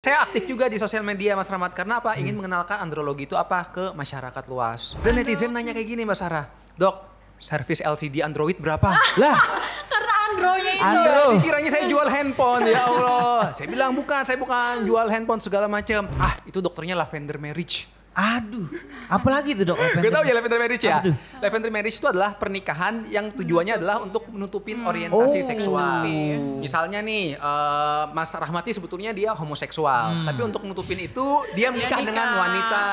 Saya aktif juga di sosial media Mas Rahmat karena apa? Ingin mengenalkan andrologi itu apa ke masyarakat luas. Dan netizen nanya kayak gini Mbak Sarah, Dok, servis LCD Android berapa? Lah, Karena Androidnya itu. Anda dikiranya saya jual handphone, ya Allah. Saya bilang bukan, saya bukan jual handphone segala macam. Ah, itu dokternya Lavender Marriage. Aduh, apalagi itu dok? Gak tau ya lavender marriage ya? Apa tuh? Lavender marriage itu adalah pernikahan yang tujuannya adalah untuk menutupin orientasi seksual. Misalnya nih, Mas Rahmati sebetulnya dia homoseksual. Tapi untuk menutupin itu, dia menikah dengan wanita.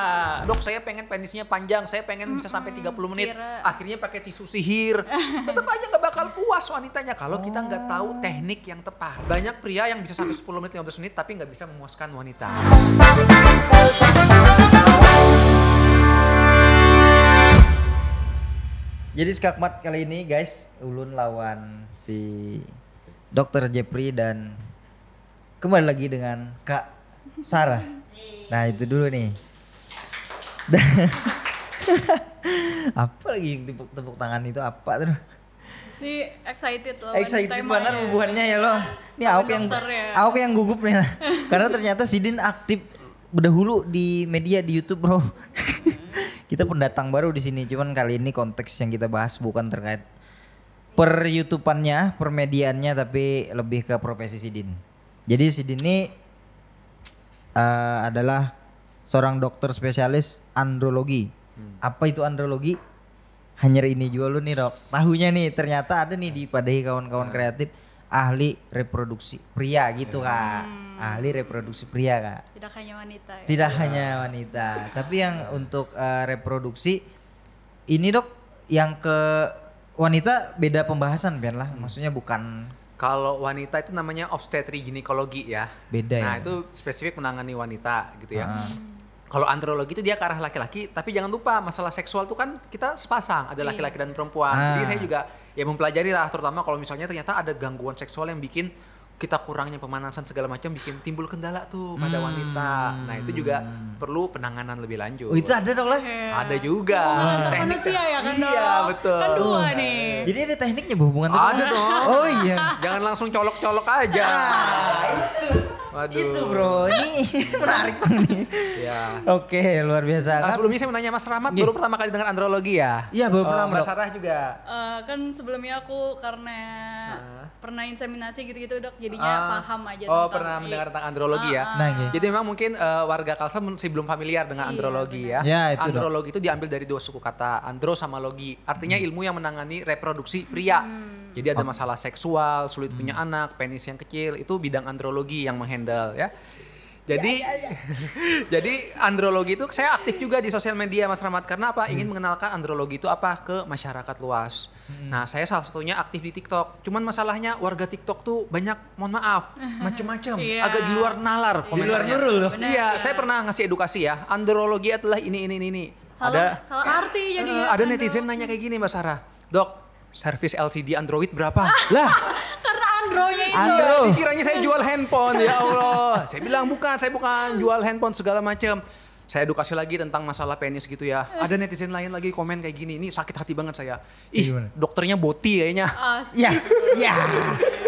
Dok, saya pengen penisnya panjang, saya pengen bisa sampai 30 menit. Akhirnya pakai tisu sihir. Tetap aja gak bakal puas wanitanya kalau kita nggak tahu teknik yang tepat. Banyak pria yang bisa sampai 10 menit, 15 menit tapi nggak bisa memuaskan wanita. Jadi skakmat kali ini guys, Ulun lawan si Dr. Jepri dan kembali lagi dengan Kak Sarah. Nah itu dulu nih. Apa lagi tepuk tangan itu apa tuh? Ini excited loh. Excited banget hubungannya ya lo. Ini Aok yang gugup nih. Karena ternyata Sidin aktif berdahulu di media di YouTube bro. Kita pendatang baru di sini, cuman kali ini konteks yang kita bahas bukan terkait per YouTubeannya, per mediaannya, tapi lebih ke profesi Sidin. Jadi Sidin ini adalah seorang dokter spesialis andrologi. Apa itu andrologi? Hanya ini juga lu nih dok. Tahunya nih ternyata ada nih di Padahi kawan-kawan kreatif ahli reproduksi pria gitu kak. Ahli reproduksi pria kak. Tidak hanya wanita ya. Tidak hanya wanita, tapi yang untuk reproduksi ini dok, yang ke wanita beda pembahasan biar lah, maksudnya bukan. Kalau wanita itu namanya obstetri ginekologi ya. Beda ya. Nah itu spesifik menangani wanita gitu ya. Kalau andrologi itu dia ke arah laki-laki, tapi jangan lupa masalah seksual itu kan kita sepasang, ada laki-laki dan perempuan. Jadi saya juga ya mempelajari lah, terutama kalau misalnya ternyata ada gangguan seksual yang bikin kita kurangnya pemanasan segala macam, bikin timbul kendala tuh pada wanita. Nah itu juga perlu penanganan lebih lanjut. Oh itu ada dok lah? Ada juga. Manusia ya kan dok? Iya betul. Kan dua nih. Jadi ada tekniknya berhubungan tuh? Ada dong. Oh iya. Jangan langsung colok-colok aja. Itu. Waduh. Itu bro, ini menarik banget nih. Ya. Oke, luar biasa. Nah, sebelumnya saya mau nanya Mas Rahmat, baru pertama kali dengar andrologi ya? Iya, baru pertama. Mbak Sarah juga. Kan sebelumnya aku karena pernah inseminasi gitu-gitu dok, jadinya paham aja tentang. Oh, pernah mendengar tentang andrologi ya? Nah, gitu. Jadi memang mungkin warga Kalsel masih belum familiar dengan andrologi ya. Ya, itu andrologi itu diambil dari dua suku kata, andro sama logi. Artinya ilmu yang menangani reproduksi pria. Jadi ada masalah seksual, sulit punya anak, penis yang kecil, itu bidang andrologi yang menghandle ya. Jadi jadi andrologi itu saya aktif juga di sosial media Mas Rahmat karena apa? Ingin mengenalkan andrologi itu apa ke masyarakat luas. Nah, saya salah satunya aktif di TikTok. Cuman masalahnya warga TikTok tuh banyak, mohon maaf, macem-macem, agak di luar nalar komentarnya. Di luar nurul loh. Iya, saya pernah ngasih edukasi ya. Andrologi adalah ini. Salah arti jadinya. Ada netizen nanya kayak gini Mbak Sarah, Dok, servis LCD Android berapa? Lah, Karena Androidnya itu. Anda dikiranya saya jual handphone, ya Allah. Saya bilang bukan, saya bukan jual handphone segala macam. Saya edukasi lagi tentang masalah penis gitu ya. Ada netizen lain lagi komen kayak gini, ini sakit hati banget saya. Ih, dokternya boti kayaknya. Ya.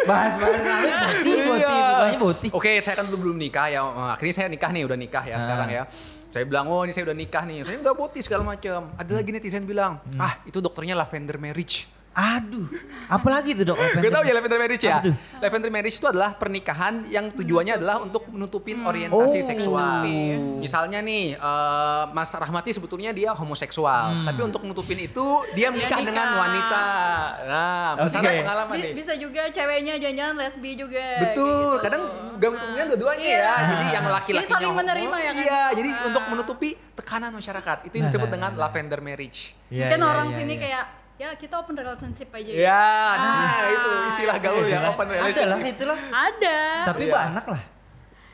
Bahas boti, bukannya boti. Oke, saya kan dulu belum nikah ya. Akhirnya saya nikah nih, udah nikah ya sekarang ya. Saya bilang, oh ini saya udah nikah nih. Saya nggak boti segala macam. Ada lagi netizen bilang, itu dokternya Lavender Marriage. Aduh, apalagi itu dok? Gak tau ya lavender marriage ya? Apa tuh? Lavender marriage itu adalah pernikahan yang tujuannya adalah untuk menutupin orientasi seksual. Misalnya nih, Mas Rahmati sebetulnya dia homoseksual. Tapi untuk menutupin itu, dia menikah dengan wanita. Nah, misalnya pengalaman nih. Bisa juga ceweknya jangan-jangan lesbi juga. Betul, gitu. kadang gabungnya dua-duanya ya. Jadi yang laki-lakinya saling menerima ya kan? Iya, jadi untuk menutupi tekanan masyarakat. Itu yang disebut dengan lavender marriage. Mungkin orang sini kayak, ya kita open relationship aja. Ya, nah itu istilah gaul ya, open relationship. Ada lah itulah. Ada. Tapi beranak lah.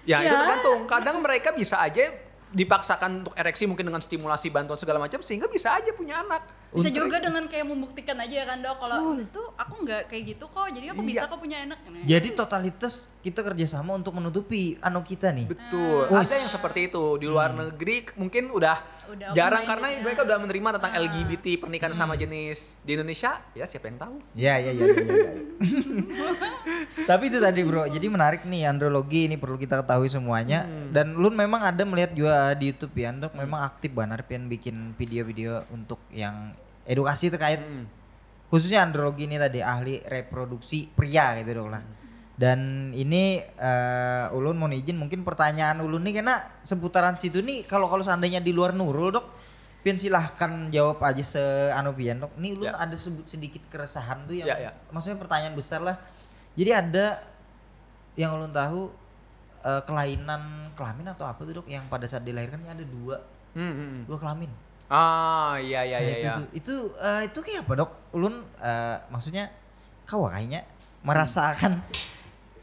Ya itu tergantung, kadang mereka bisa aja dipaksakan untuk ereksi mungkin dengan stimulasi bantuan segala macam sehingga bisa aja punya anak. Bisa juga dengan kayak membuktikan aja ya kan dok, kalau itu aku nggak kayak gitu kok, jadi aku bisa kok punya anak. Jadi totalitas kita kerjasama untuk menutupi kita nih. Betul. Ada yang seperti itu di luar negeri mungkin udah jarang karena mereka udah menerima tentang LGBT pernikahan sama jenis. Di Indonesia ya siapa yang tahu? Ya. Tapi itu tadi bro, jadi menarik nih andrologi ini perlu kita ketahui semuanya. Dan Ulun memang ada melihat juga di YouTube ya, untuk memang aktif banget pian bikin video-video untuk yang edukasi terkait khususnya andrologi ini tadi, ahli reproduksi pria gitu dong lah. Dan ini Ulun mau izin mungkin pertanyaan Ulun nih karena seputaran situ nih kalau seandainya di luar Nurul dok, pian silahkan jawab aja pian dok. Nih Ulun ada sebut sedikit keresahan tuh yang maksudnya pertanyaan besar lah. Jadi ada yang Ulun tahu kelainan kelamin atau apa tuh dok yang pada saat dilahirkan ada dua kelamin. Iya. Itu kayak apa dok? Ulun maksudnya kayaknya merasakan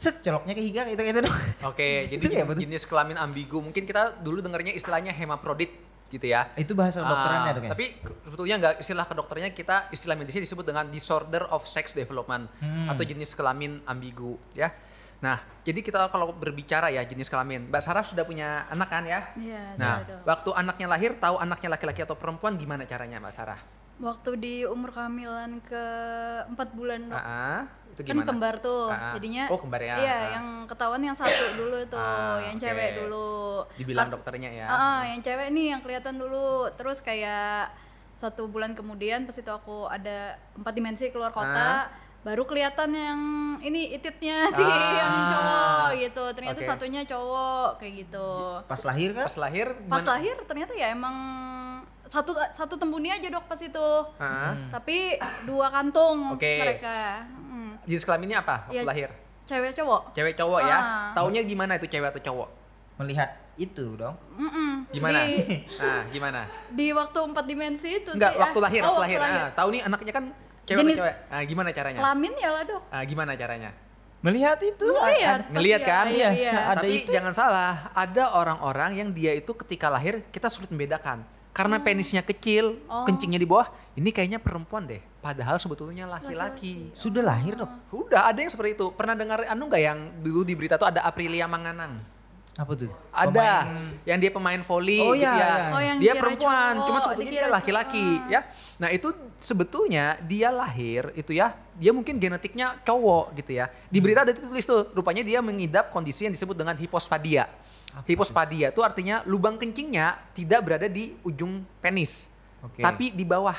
coloknya ke higa gitu dong. Oke, jadi jenis kelamin ambigu. Mungkin kita dulu dengarnya istilahnya hemaprodit gitu ya. Itu bahasa kedokterannya dong ya? Tapi sebetulnya enggak istilah kedokterannya, kita istilah medisnya disebut dengan disorder of sex development atau jenis kelamin ambigu ya. Nah, jadi kita kalau berbicara ya jenis kelamin, Mbak Sarah sudah punya anak kan ya? Iya. Nah, waktu anaknya lahir tahu anaknya laki-laki atau perempuan gimana caranya Mbak Sarah? Waktu di umur kehamilan ke 4 bulan dok. Itu gimana? Kan kembar tuh, jadinya kembar ya. Iya, yang ketahuan yang satu dulu tuh, yang cewek dulu. Dibilang dokternya ya. Yang cewek nih yang kelihatan dulu, terus kayak 1 bulan kemudian pas itu aku ada 4 dimensi keluar kota, baru kelihatan yang ini ititnya sih yang cowok gitu. Ternyata satunya cowok kayak gitu. Pas lahir kan? Pas lahir ternyata ya emang satu tembuni aja dok pas itu. Tapi 2 kantung mereka. Jenis kelaminnya apa waktu lahir? Cewek cowok. Cewek cowok ya. Taunya gimana itu cewek atau cowok? Melihat itu dong. Gimana? Gimana? Di waktu 4 dimensi itu enggak, sih. Waktu lahir. Tahu nih anaknya kan cewek atau cewek. Gimana caranya? Kelamin ya lah dok. Gimana caranya? Melihat itu. Ngelihat kan? Iya. Tapi jangan salah, ada orang-orang yang dia itu ketika lahir kita sulit membedakan. Karena penisnya kecil, kencingnya di bawah, ini kayaknya perempuan deh. Padahal sebetulnya laki-laki. Sudah lahir dok? Udah, ada yang seperti itu. Pernah dengar nggak yang dulu di berita tuh ada Aprilia Manganang? Apa tuh? Ada, yang dia pemain voli gitu ya. Yang dia perempuan, cuma sebetulnya dia laki-laki ya. Nah itu sebetulnya dia lahir itu ya, dia mungkin genetiknya cowok gitu ya. Di berita ada tulis tuh, rupanya dia mengidap kondisi yang disebut dengan hipospadia. Hipospadia itu artinya lubang kencingnya tidak berada di ujung penis, tapi di bawah.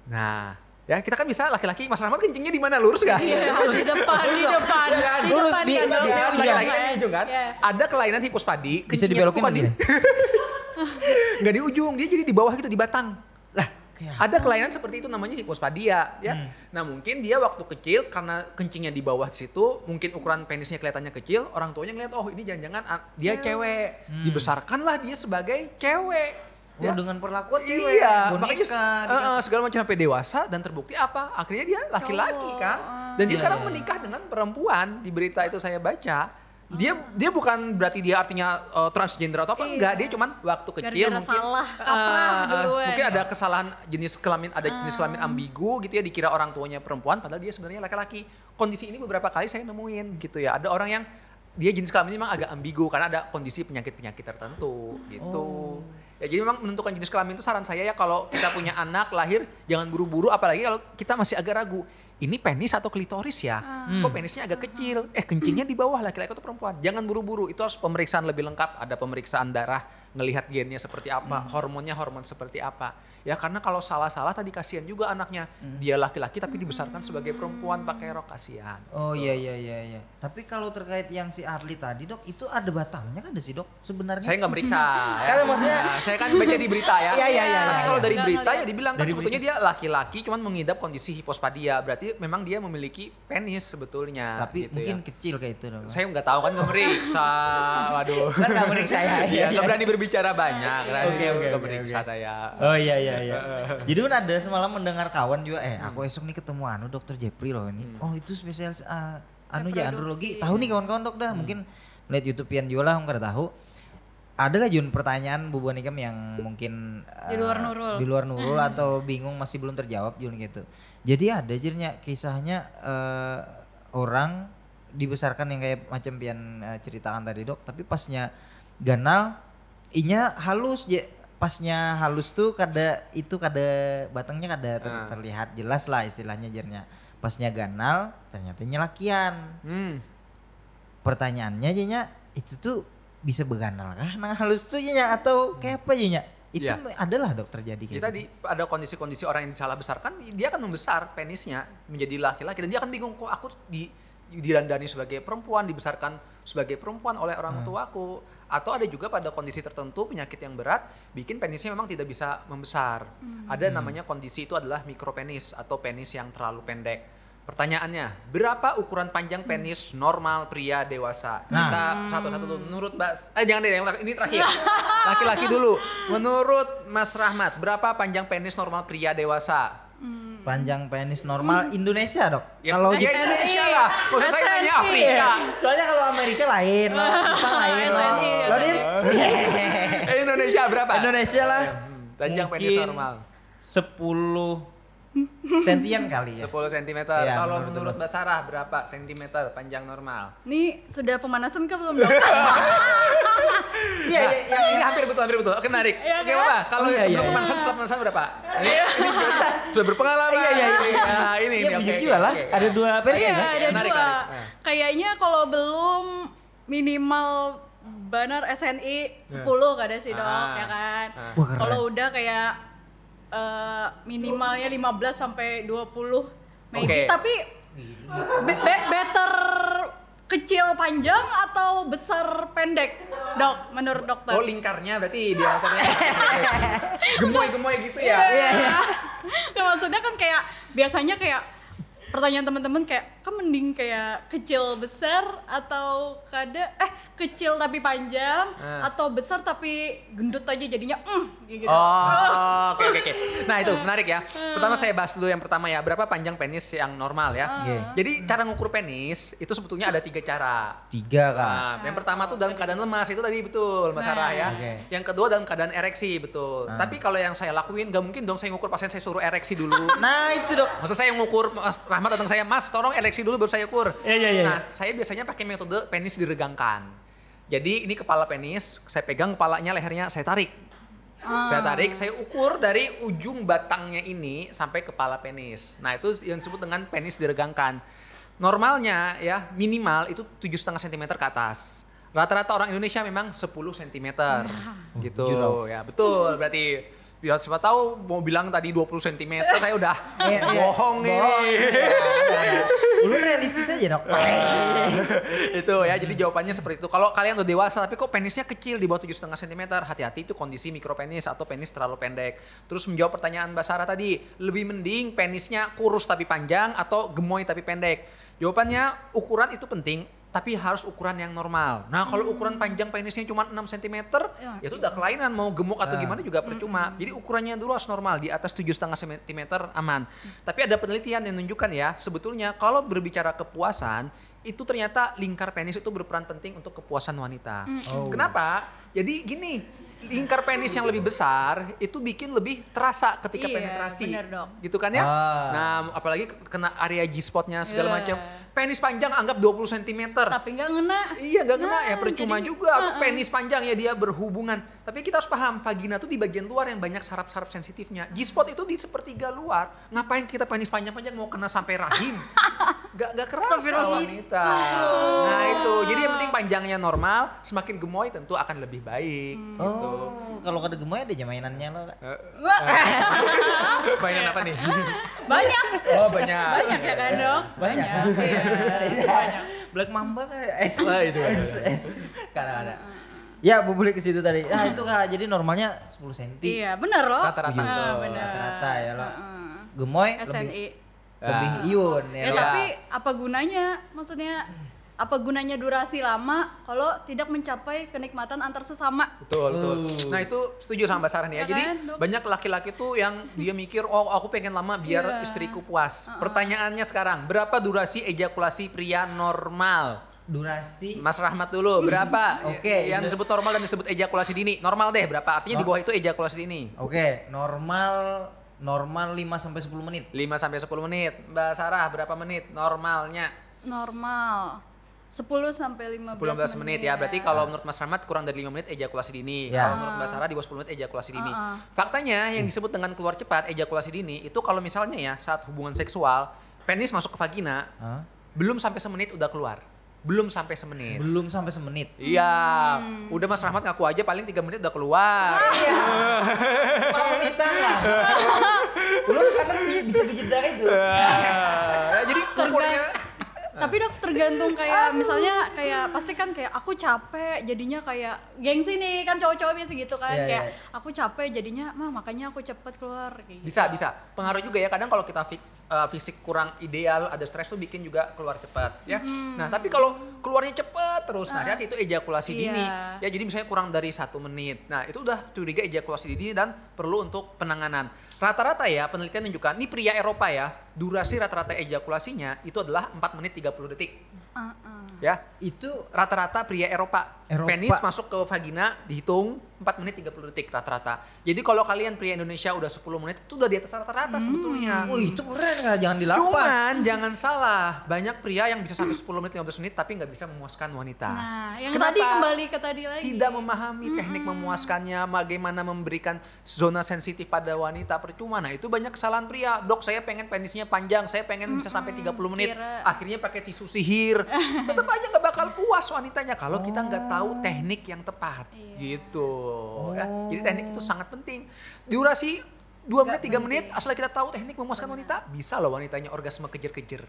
Nah, ya kita kan bisa laki-laki, Mas Rahmat kencingnya di mana, lurus nggak? Iya, di depan lurus kan, di laki-laki kan di ujung kan? Ada kelainan hipospadi. Bisa dibelokin begini? Nggak di ujung, dia jadi di bawah gitu, di batang. Ada kelainan seperti itu namanya hipospadia ya. Nah mungkin dia waktu kecil karena kencingnya di bawah situ, mungkin ukuran penisnya kelihatannya kecil, orang tuanya ngeliat ini jangan-jangan dia cewek. Dibesarkanlah dia sebagai cewek. Dengan perlakuan cewek. Iya, makanya segala macam sampai dewasa dan terbukti apa? Akhirnya dia laki-laki kan. Dan dia sekarang menikah dengan perempuan, di berita itu saya baca. Dia bukan berarti dia artinya transgender atau apa, enggak, dia cuman waktu kecil mungkin salah kaprah duluan. Mungkin ada kesalahan jenis kelamin, jenis kelamin ambigu gitu ya, dikira orang tuanya perempuan padahal dia sebenarnya laki-laki. Kondisi ini beberapa kali saya nemuin gitu ya. Ada orang yang dia jenis kelaminnya memang agak ambigu karena ada kondisi penyakit-penyakit tertentu gitu. Ya jadi memang menentukan jenis kelamin itu saran saya ya, kalau kita punya anak lahir jangan buru-buru, apalagi kalau kita masih agak ragu. Ini penis atau klitoris ya? Kok penisnya agak kecil? Kencingnya di bawah, laki-laki atau perempuan? Jangan buru-buru, itu harus pemeriksaan lebih lengkap. Ada pemeriksaan darah, ngelihat gennya seperti apa, hormonnya hormon seperti apa. Ya karena kalau salah-salah tadi kasihan juga anaknya. Dia laki-laki tapi dibesarkan sebagai perempuan pakai rok, kasihan. Oh iya. Tapi kalau terkait yang si Arli tadi dok, itu ada batangnya kan sih dok sebenarnya? Saya nggak meriksa. Karena maksudnya saya kan baca di berita ya. Iya. Kalau dari berita ya dibilang kan sebetulnya dia laki-laki cuman mengidap kondisi hipospadia. Berarti memang dia memiliki penis sebetulnya. Tapi gitu mungkin ya. kecil kayak itu dok. Saya nggak tahu kan, nggak meriksa. Waduh. Kan nggak meriksa ya. Iya, nggak berani berbicara banyak. Oke. Nggak meriksa saya. Oh iya. Jadi kan ada semalam mendengar kawan juga, aku esok nih ketemu Dokter Jepri loh ini. Oh itu spesialis andrologi. Tahu nih kawan-kawan dok dah. Mungkin lihat YouTube-an juga lah, nggak tahu. Ada lah Jun pertanyaan bubuan ikam yang mungkin di luar Nurul atau bingung masih belum terjawab Jun gitu. Jadi ada jadinya kisahnya orang dibesarkan yang kayak macam pian ceritakan tadi dok, tapi pasnya ganal inya halus pasnya halus tuh kada batangnya kada terlihat jelas lah istilahnya jernya. Pasnya ganal ternyata lakian. Pertanyaannya jadinya itu tuh bisa beganal kah nah halus tuh jadinya atau kayak apa jadinya? Itu adalah dok terjadi kayak Kita ada kondisi-kondisi orang yang salah besarkan, dia akan membesar penisnya menjadi laki-laki dan dia akan bingung kok aku dirandani sebagai perempuan, dibesarkan sebagai perempuan oleh orang tuaku. Atau ada juga pada kondisi tertentu penyakit yang berat bikin penisnya memang tidak bisa membesar. Ada namanya kondisi itu adalah mikropenis atau penis yang terlalu pendek. Pertanyaannya, berapa ukuran panjang penis normal pria dewasa? Kita satu-satu dulu. Menurut jangan deh, ini terakhir. Laki-laki dulu. Menurut Mas Rahmat, berapa panjang penis normal pria dewasa? Panjang penis normal Indonesia dok. Kalau Indonesia lah. Maksud saya nanya Afrika. Soalnya kalau Amerika lain, Jepang lain. Lo Dim? Indonesia berapa? Indonesia lah. Panjang penis normal. 10 sentian kali ya. 10 cm. Ya, kalau menurut Mbak Sarah berapa sentimeter panjang normal? Ini sudah pemanasan ke belum dok? Iya, ini hampir betul. Oke, menarik. Ya, Oke, kan? Bapak, kalau sebelum pemanasan, setelah pemanasan berapa? Ini sudah berpengalaman. Iya. Nah, ini Iya, juga lah. Ada 2 versi Iya, kan? ada Menarik, 2. menarik. Kayaknya kalau belum minimal benar SNI 10 kada sih dok, ya kan? Wah, keren. Kalau udah kayak minimalnya 15 sampai 20 maybe, tapi better kecil panjang atau besar pendek dok menurut dokter? Oh, lingkarnya berarti dia gemoy gitu ya? Iya. Nah, maksudnya kan kayak biasanya kayak pertanyaan teman-teman kayak kan mending kayak kecil besar atau kecil tapi panjang atau besar tapi gendut aja jadinya gitu. Oh, oke. Nah, itu menarik ya. Pertama saya bahas dulu yang pertama ya, berapa panjang penis yang normal ya. Jadi cara ngukur penis itu sebetulnya ada 3 cara. 3 kak. Nah, yang pertama tuh dalam keadaan lemas, itu tadi betul Mbak Sarah ya. Yang kedua dalam keadaan ereksi, betul. Tapi kalau yang saya lakuin gak mungkin dong saya ngukur pasien saya suruh ereksi dulu. Nah itu dok. Maksud saya ngukur Mas Rahmat datang saya, Mas tolong ereksi dulu baru saya ukur. Iya. Nah, saya biasanya pakai metode penis diregangkan. Jadi ini kepala penis, saya pegang kepalanya, lehernya saya tarik. Saya ukur dari ujung batangnya ini sampai kepala penis. Nah, itu yang disebut dengan penis diregangkan. Normalnya ya minimal itu 7,5 cm ke atas. Rata-rata orang Indonesia memang 10 cm. Gitu ya. Betul, berarti ya siapa tahu mau bilang tadi 20 cm, saya udah bohong ini. Lu realistis aja dok. Itu ya, jadi jawabannya seperti itu. Kalau kalian udah dewasa tapi kok penisnya kecil di bawah 7,5 cm, hati-hati itu kondisi mikropenis atau penis terlalu pendek. Terus menjawab pertanyaan Mbak Sarah tadi, lebih mending penisnya kurus tapi panjang atau gemoy tapi pendek? Jawabannya ukuran itu penting, tapi harus ukuran yang normal. Nah, kalau ukuran panjang penisnya cuma 6 cm, itu udah kelainan, mau gemuk atau gimana juga percuma. Jadi ukurannya dulu harus normal, di atas 7,5 cm aman. Tapi ada penelitian yang menunjukkan ya, sebetulnya kalau berbicara kepuasan, itu ternyata lingkar penis itu berperan penting untuk kepuasan wanita. Kenapa? Jadi gini, lingkar penis yang lebih besar itu bikin lebih terasa ketika penetrasi. Bener, dok. Gitu kan ya? Nah, apalagi kena area G-spotnya segala macam. Penis panjang anggap 20 cm. Tapi nggak ngena. Iya, nggak ngena ya, percuma jadi, juga. Atau penis panjang ya dia berhubungan. Tapi kita harus paham, vagina tuh di bagian luar yang banyak saraf-saraf sensitifnya. G-spot itu di sepertiga luar. Ngapain kita penis panjang-panjang mau kena sampai rahim? Gak kerasa wanita. Nah itu, jadi yang penting panjangnya normal, semakin gemoy tentu akan lebih baik. Gitu. Kalau kada gemoy ada mainannya lo kak. Mainan apa nih? Banyak. Oh banyak. Banyak ya kan dok? Banyak. Iya, banyak. Black Mamba kan Itu. S. Kada. Ya, boleh ke situ tadi. Nah, itu Kak. Jadi normalnya 10 cm. Iya, benar loh. Rata-rata. Benar. Rata-rata ya lo. Gemoy SNI. lebih iun Ya, tapi apa gunanya? Maksudnya apa gunanya durasi lama kalau tidak mencapai kenikmatan antar sesama? Betul. Nah itu setuju sama Mbak Sarah nih ya. Ya Jadi kan, Dok? banyak laki-laki tuh yang dia mikir, oh aku pengen lama biar istriku puas. Pertanyaannya sekarang, berapa durasi ejakulasi pria normal? durasi Mas Rahmat dulu, berapa? Oke, Yang disebut normal dan disebut ejakulasi dini. Normal deh berapa? Artinya di bawah itu ejakulasi dini. Oke, normal 5 sampai 10 menit. 5 sampai 10 menit. Mbak Sarah berapa menit normalnya? Normal 10 sampai 15 menit ya. Berarti kalau menurut Mas Rahmat kurang dari 5 menit ejakulasi dini. Kalau menurut Mbak Sarah di bawah 10 menit ejakulasi dini. Faktanya yang disebut dengan keluar cepat ejakulasi dini itu kalau misalnya ya saat hubungan seksual penis masuk ke vagina belum sampai semenit udah keluar. Belum sampai semenit. Belum sampai semenit. Iya. Udah Mas Rahmat ngaku aja paling 3 menit udah keluar. Iya. Wanita lah. Ulun kadang bisa dijeda itu. Jadi ukurnya tapi Dok tergantung kayak misalnya kayak pasti kan kayak aku capek jadinya kayak gengsi nih kan cowok-cowok biasa gitu kan kayak aku capek jadinya makanya aku cepet keluar kayak gitu. Bisa pengaruh juga ya kadang kalau kita fisik kurang ideal ada stres tuh bikin juga keluar cepat ya. Nah tapi kalau keluarnya cepat terus nah itu ejakulasi dini ya jadi misalnya kurang dari 1 menit. Nah itu udah curiga ejakulasi dini dan perlu untuk penanganan. Rata-rata ya penelitian menunjukkan ini pria Eropa ya durasi rata-rata ejakulasinya itu adalah 4 menit 30 detik. Ya, itu rata-rata pria Eropa. Penis masuk ke vagina dihitung 4 menit 30 detik rata-rata. Jadi kalau kalian pria Indonesia udah 10 menit itu udah di atas rata-rata sebetulnya. Itu keren kan, jangan dilapas. Cuman jangan salah, banyak pria yang bisa sampai 10 menit 15 menit tapi nggak bisa memuaskan wanita. Nah, yang kenapa? tadi kembali ke tadi lagi. Tidak memahami teknik memuaskannya, bagaimana memberikan zona sensitif pada wanita percuma. Nah, itu banyak kesalahan pria. Dok, saya pengen penisnya panjang, saya pengen bisa sampai 30 menit. Akhirnya pakai tisu sihir. Tetap aja nggak bakal puas wanitanya kalau kita nggak tahu teknik yang tepat. Gitu. Ya. Jadi teknik itu sangat penting. Durasi 2 menit, 3 menit, asal kita tahu teknik memuaskan wanita, bisa loh wanitanya orgasme kejer-kejer.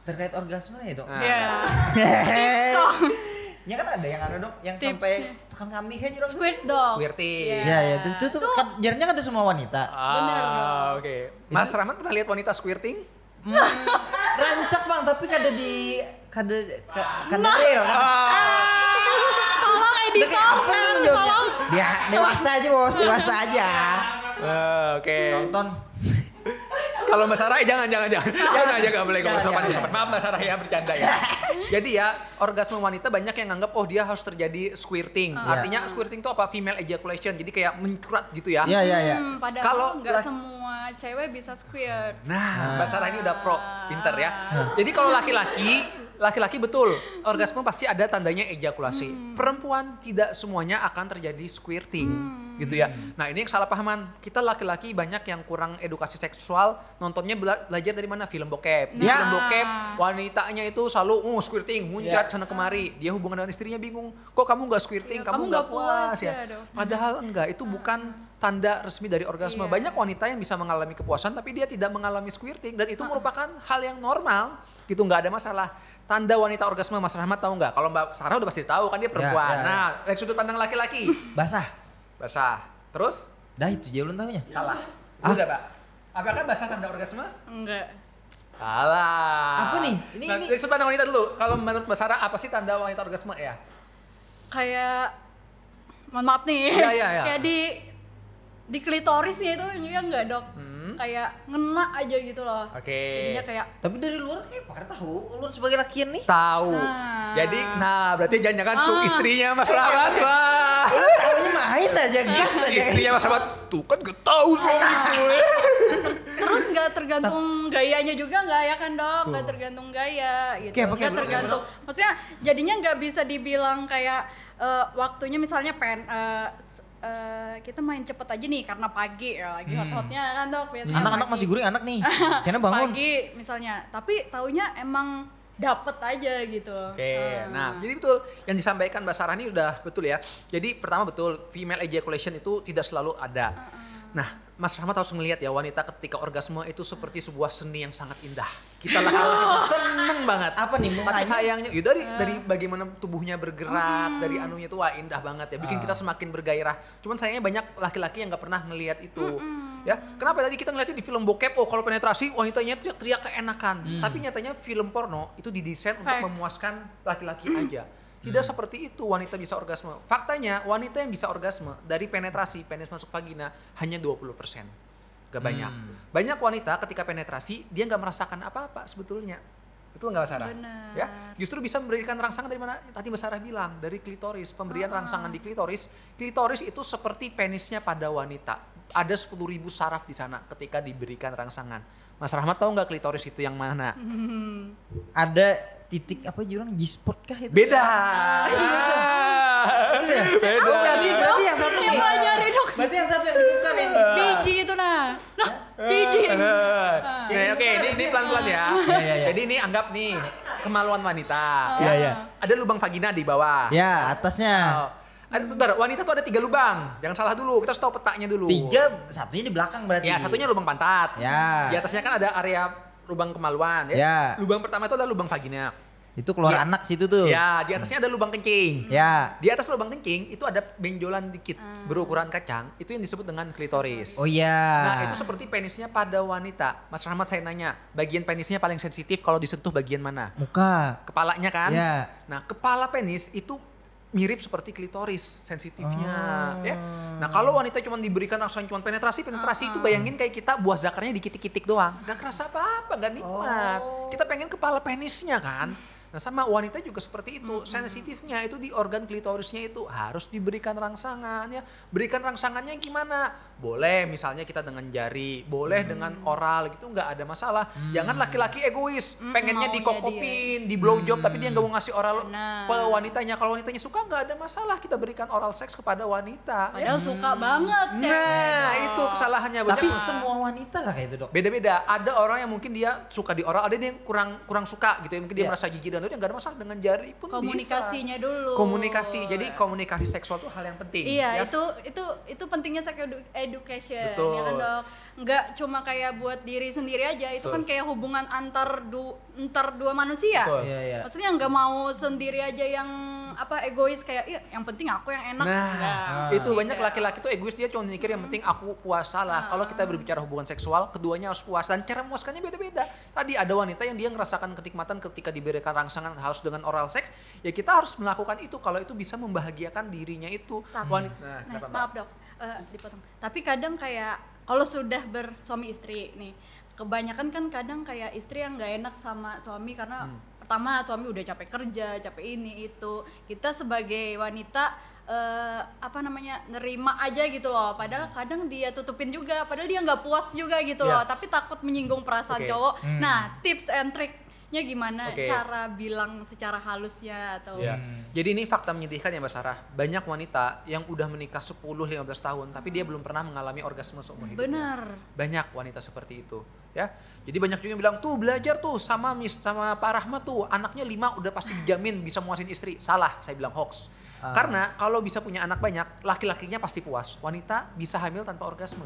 Terkait orgasme ya Dok? Ya kan ada yang Dok, yang sampai tekan kambing kan Dok? Squirt Dok. Squirting. Iya, itu tuh kan jarnya ada semua wanita. Benar dong. Oke. Mas Rahmat pernah lihat wanita squirting? Rancak Bang, tapi kada real kan. Tolong editor, tolong. Dia dewasa aja Bos, dewasa aja. Oke. Nonton. Kalau Mbak Sarah jangan aja nggak boleh ngomong sopan. Maaf Mbak Sarah ya bercanda ya. Jadi ya orgasme wanita banyak yang nganggap dia harus terjadi squirting. Artinya squirting itu apa? Female ejaculation. Jadi kayak mencurhat gitu ya. Iya. Padahal nggak semua cewek bisa squirt. Nah, Mbak Sarah ini udah pro, pinter ya. Jadi kalau laki-laki betul orgasme pasti ada tandanya ejakulasi. Perempuan tidak semuanya akan terjadi squirting. Gitu ya. Nah ini kesalahpahaman. Kita laki-laki banyak yang kurang edukasi seksual, nontonnya belajar dari mana? Film bokep. Film bokep, wanitanya itu selalu squirting, muncrat sana kemari. Dia hubungan dengan istrinya bingung. Kok kamu nggak squirting? Kamu nggak puas ya? Padahal enggak. Itu bukan tanda resmi dari orgasme. Banyak wanita yang bisa mengalami kepuasan, tapi dia tidak mengalami squirting. Dan itu merupakan hal yang normal. Gitu, nggak ada masalah. Tanda wanita orgasme Mas Rahmat tahu nggak? Kalau Mbak Sarah udah pasti tahu kan dia perempuan. Nah, dari sudut pandang laki-laki. Basah. Terus? Dah itu dia belum tahunya. Salah. Udah Pak. Apakah basah tanda orgasme? Enggak. Salah. Apa nih? Ini dari sudut pandang wanita dulu. Kalau menurut Mbak Sarah apa sih tanda wanita orgasme ya? Kayak mohon maaf nih. Iya. Kayak di klitorisnya itu ya enggak Dok. Kayak ngena aja gitu loh. Oke. Jadinya kayak. Tapi dari luar pada tahu. Ulun sebagai lakian nih. Tahu. Jadi, berarti jangan-jangan istrinya Mas Rahmat. Wah. Tahunya main aja gas aja. Istrinya Mas Rahmat tuh kan gak tahu suamiku. Terus nggak tergantung gayanya juga nggak ya kan Dok? Nggak tergantung gaya gitu. Nggak tergantung. Maksudnya jadinya nggak bisa dibilang kayak waktunya misalnya kita main cepet aja nih karena pagi ya lagi hot-hotnya kan Dok. Anak-anak masih guring anak nih. Karena bangun. Pagi misalnya. Tapi taunya emang dapet aja gitu. Oke, nah jadi betul yang disampaikan Mbak Sarah ini udah betul ya. Jadi pertama betul female ejaculation itu tidak selalu ada. Nah, Mas Rahmat harus ngelihat ya wanita ketika orgasme itu seperti sebuah seni yang sangat indah. Kita laki-laki seneng banget. Apa nih? Tapi sayangnya, ya dari bagaimana tubuhnya bergerak, dari anunya itu indah banget ya. Bikin kita semakin bergairah. Cuman sayangnya banyak laki-laki yang nggak pernah ngelihat itu. Ya, kenapa tadi kita ngeliatnya di film bokep? Kalau penetrasi wanitanya teriak keenakan. Tapi nyatanya film porno itu didesain untuk memuaskan laki-laki aja. Tidak seperti itu wanita bisa orgasme. Faktanya wanita yang bisa orgasme dari penetrasi, penis masuk vagina hanya 20%. Gak banyak. Banyak wanita ketika penetrasi dia nggak merasakan apa-apa sebetulnya. Betul nggak Mbak Sarah? Benar. Ya, justru bisa memberikan rangsangan dari mana? Tadi Mbak Sarah bilang dari klitoris. Pemberian rangsangan di klitoris. Klitoris itu seperti penisnya pada wanita. Ada 10.000 saraf di sana ketika diberikan rangsangan. Mas Rahmat tahu nggak klitoris itu yang mana? Ada titik apa jurang G-spot kah itu? Beda. Itu beda. Itu ya? Beda. Oh, berarti yang satu nih. Pelajari dong. Berarti yang satu yang dibuka nih. Biji itu nah. Nah, biji. Oke, ini pelan-pelan ya. Ya. Jadi ini anggap nih kemaluan wanita. Iya. Ada lubang vagina di bawah. Ya, atasnya. Wanita tuh ada 3 lubang. Jangan salah dulu, kita harus tahu petanya dulu. 3, satunya di belakang berarti. Ya, satunya lubang pantat. Ya. Di atasnya kan ada area lubang kemaluan ya. Ya. Lubang pertama itu adalah lubang vagina. Itu keluar Ya. anak situ tuh. Ya, di atasnya ada lubang kencing. Ya. Di atas lubang kencing itu ada benjolan dikit berukuran kacang, itu yang disebut dengan klitoris. Oh iya. Nah, itu seperti penisnya pada wanita. Mas Rahmat, saya nanya, bagian penisnya paling sensitif kalau disentuh bagian mana? Muka. Kepalanya kan? Ya. Nah, kepala penis itu mirip seperti klitoris sensitifnya Oh. ya. Nah, kalau wanita cuma diberikan rangsangan cuma penetrasi itu bayangin kayak kita buah zakarnya dikitik-kitik doang. Gak kerasa apa-apa, gak nikmat. Kita pengen kepala penisnya kan. Nah, sama wanita juga seperti itu. Sensitifnya itu di organ klitorisnya itu harus diberikan rangsangan ya. Berikan rangsangannya gimana? Boleh misalnya kita dengan jari, boleh dengan oral gitu, nggak ada masalah. Jangan laki-laki egois, pengennya maunya dikokopin, di blowjob tapi dia nggak mau ngasih oral Nah. ke wanitanya. Kalau wanitanya suka nggak ada masalah, kita berikan oral seks kepada wanita. Ya. Padahal suka banget. Nah, itu kesalahannya banyak. Tapi semua wanita lah kayak itu, Dok. Beda-beda. Ada orang yang mungkin dia suka di oral, ada yang kurang suka gitu ya. Mungkin dia Iya. merasa jijik dan itu nggak ada masalah, dengan jari pun Komunikasinya bisa. dulu. Komunikasi. Jadi komunikasi seksual itu hal yang penting. Iya, ya. itu pentingnya sex education. Betul. Ya kan, Dok? Nggak cuma kayak buat diri sendiri aja, itu kan kayak hubungan antar dua manusia. Betul. Iya. Maksudnya nggak mau sendiri aja yang egois kayak yang penting aku yang enak. Nah, Nggak. itu banyak laki-laki tuh egois, dia cuma mikir yang penting aku puas. Salah. Kalau kita berbicara hubungan seksual, keduanya harus puas dan cara memuaskannya beda-beda. Tadi ada wanita yang dia ngerasakan kenikmatan ketika diberikan rangsangan harus dengan oral seks, ya kita harus melakukan itu kalau itu bisa membahagiakan dirinya itu. Wanita. Nah, Nah, kenapa, Mbak? maaf Dok, dipotong. Tapi kadang kayak kalau sudah bersuami istri nih, kebanyakan kan kadang kayak istri yang nggak enak sama suami karena pertama suami udah capek kerja, capek ini itu. Kita sebagai wanita nerima aja gitu loh. Padahal kadang dia tutupin juga, padahal dia nggak puas juga gitu loh. Tapi takut menyinggung perasaan Oke. cowok. Nah, tips and trick-nya gimana? Oke. Cara bilang secara halusnya atau Ya. Jadi ini fakta menyedihkan ya Mbak Sarah. Banyak wanita yang udah menikah 10-15 tahun tapi dia belum pernah mengalami orgasme seumur hidupnya. benar. Banyak wanita seperti itu ya. Jadi banyak juga yang bilang tuh belajar tuh sama Pak Rahmat tuh anaknya 5 udah pasti dijamin bisa muasin istri. Salah, saya bilang hoax. Karena kalau bisa punya anak banyak, laki-lakinya pasti puas. Wanita bisa hamil tanpa orgasme.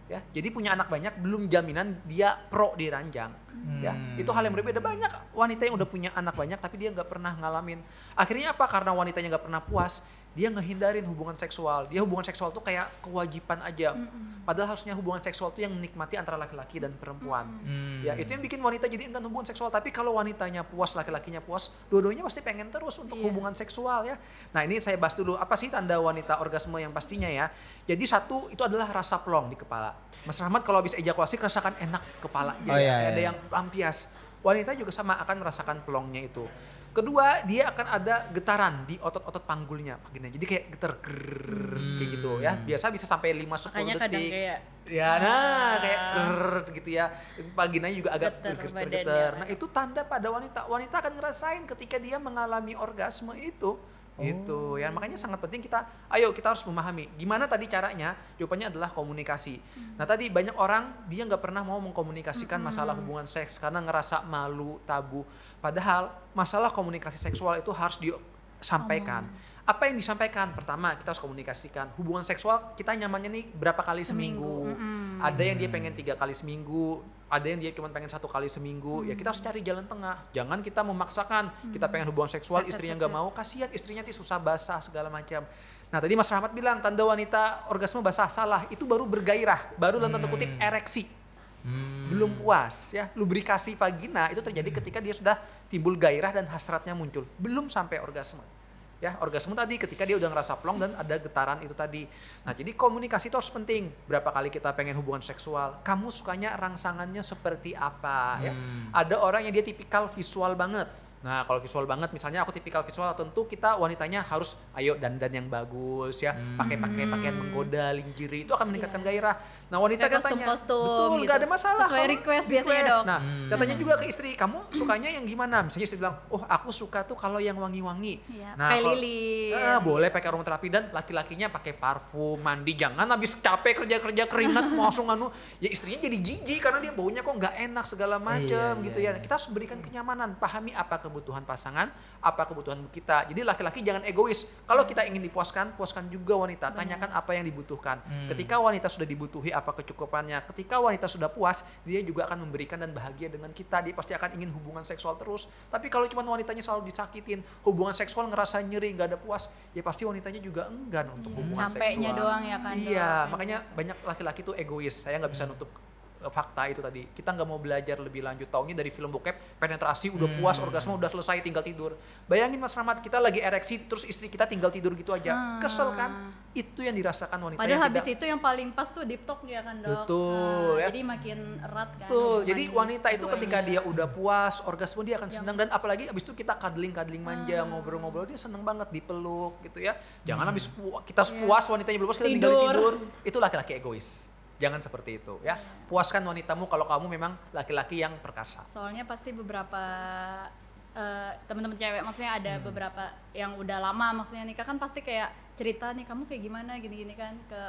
Ya, jadi punya anak banyak belum jaminan dia pro di ranjang. Ya, itu hal yang berbeda. Banyak wanita yang udah punya anak banyak tapi dia nggak pernah ngalamin. Akhirnya apa? Karena wanitanya nggak pernah puas, dia ngehindarin hubungan seksual. Dia hubungan seksual tuh kayak kewajiban aja. Padahal harusnya hubungan seksual tuh yang menikmati antara laki-laki dan perempuan. Ya, itu yang bikin wanita jadi enggan hubungan seksual. Tapi kalau wanitanya puas, laki-lakinya puas, dua-duanya pasti pengen terus untuk hubungan seksual ya. Nah, ini saya bahas dulu apa sih tanda wanita orgasme yang pastinya ya. Jadi satu itu adalah rasa plong di kepala. Mas Rahmat kalau habis ejakulasi rasakan enak kepala. Oh, iya, ada iya. yang lampias. Wanita juga sama akan merasakan plongnya itu. Kedua, dia akan ada getaran di otot-otot panggulnya, vaginanya. Jadi kayak getar kayak gitu ya. Biasa bisa sampai 5-10 Makanya kadang detik. kayak Ya, nah kayak gitu ya. Vaginanya juga agak Getar badannya. getar. Nah, itu tanda pada wanita. Wanita akan ngerasain ketika dia mengalami orgasme itu. Itu ya, makanya sangat penting kita harus memahami gimana tadi caranya. Jawabannya adalah komunikasi. Nah, tadi banyak orang dia nggak pernah mau mengkomunikasikan masalah hubungan seks karena ngerasa malu, tabu. Padahal masalah komunikasi seksual itu harus disampaikan. Apa yang disampaikan? Pertama, kita harus komunikasikan hubungan seksual kita nyamannya nih berapa kali seminggu. Ada yang dia pengen 3 kali seminggu, ada yang dia cuma pengen 1 kali seminggu. Ya kita harus cari jalan tengah. Jangan kita memaksakan kita pengen hubungan seksual, istrinya nggak mau, kasihan istrinya nanti susah basah segala macam. Nah, tadi Mas Rahmat bilang tanda wanita orgasme basah, salah. Itu baru bergairah, baru dalam tanda kutip ereksi. Belum puas ya. Lubrikasi vagina itu terjadi ketika dia sudah timbul gairah dan hasratnya muncul. Belum sampai orgasme. Ya, orgasme tadi ketika dia udah ngerasa plong dan ada getaran itu tadi. Nah, jadi komunikasi itu harus penting. Berapa kali kita pengen hubungan seksual, kamu sukanya rangsangannya seperti apa ya. Ada orang yang dia tipikal visual banget. Nah kalau visual banget, misalnya aku tipikal visual, tentu kita wanitanya harus ayo dandan yang bagus ya, pakai pakaian menggoda, lingerie, itu akan meningkatkan gairah. Nah wanita Kayak katanya, kostum-kostum betul, gitu. nggak ada masalah. Sesuai request biasanya dong. Nah katanya juga ke istri, kamu sukanya yang gimana? Misalnya istri bilang, oh aku suka tuh kalau yang wangi-wangi. Iya, Nah pakai kalau- lilin. boleh pakai aromaterapi, dan laki-lakinya pakai parfum, mandi, jangan habis capek kerja keringat langsung ya istrinya jadi jijik karena dia baunya kok nggak enak segala macam gitu ya. Kita harus berikan kenyamanan, pahami apa kebutuhan pasangan, apa kebutuhan kita. Jadi laki-laki jangan egois. Kalau kita ingin dipuaskan, puaskan juga wanita. Tanyakan apa yang dibutuhkan. Ketika wanita sudah dibutuhi apa kecukupannya, ketika wanita sudah puas, dia juga akan memberikan dan bahagia dengan kita. Dia pasti akan ingin hubungan seksual terus. Tapi kalau cuma wanitanya selalu disakitin, hubungan seksual ngerasa nyeri, nggak ada puas, ya pasti wanitanya juga enggan untuk hubungan Capeknya seksual. doang ya kan. Iya, makanya banyak laki-laki tuh egois. Saya nggak bisa nutup fakta itu tadi. Kita nggak mau belajar lebih lanjut. Taunya dari film bokep, penetrasi udah puas, orgasme udah selesai, tinggal tidur. Bayangin Mas Rahmat, kita lagi ereksi terus istri kita tinggal tidur gitu aja. Kesel kan? Itu yang dirasakan wanita. Padahal yang habis tidak. itu yang paling pas tuh deep talk ya kan, Dok. Betul, ya. Jadi makin erat kan. Betul. hubungan Jadi wanita itu ketika keduanya. dia udah puas, orgasme dia akan senang, dan apalagi abis itu kita cuddling manja, ngobrol-ngobrol, dia seneng banget dipeluk gitu ya. Jangan habis kita puas, wanitanya belum puas kita tinggal tidur. Itu laki-laki egois. Jangan seperti itu ya. Puaskan wanitamu kalau kamu memang laki-laki yang perkasa. Soalnya pasti beberapa teman-teman cewek, maksudnya ada beberapa yang udah lama maksudnya nikah kan, pasti kayak cerita nih, kamu kayak gimana gini-gini kan ke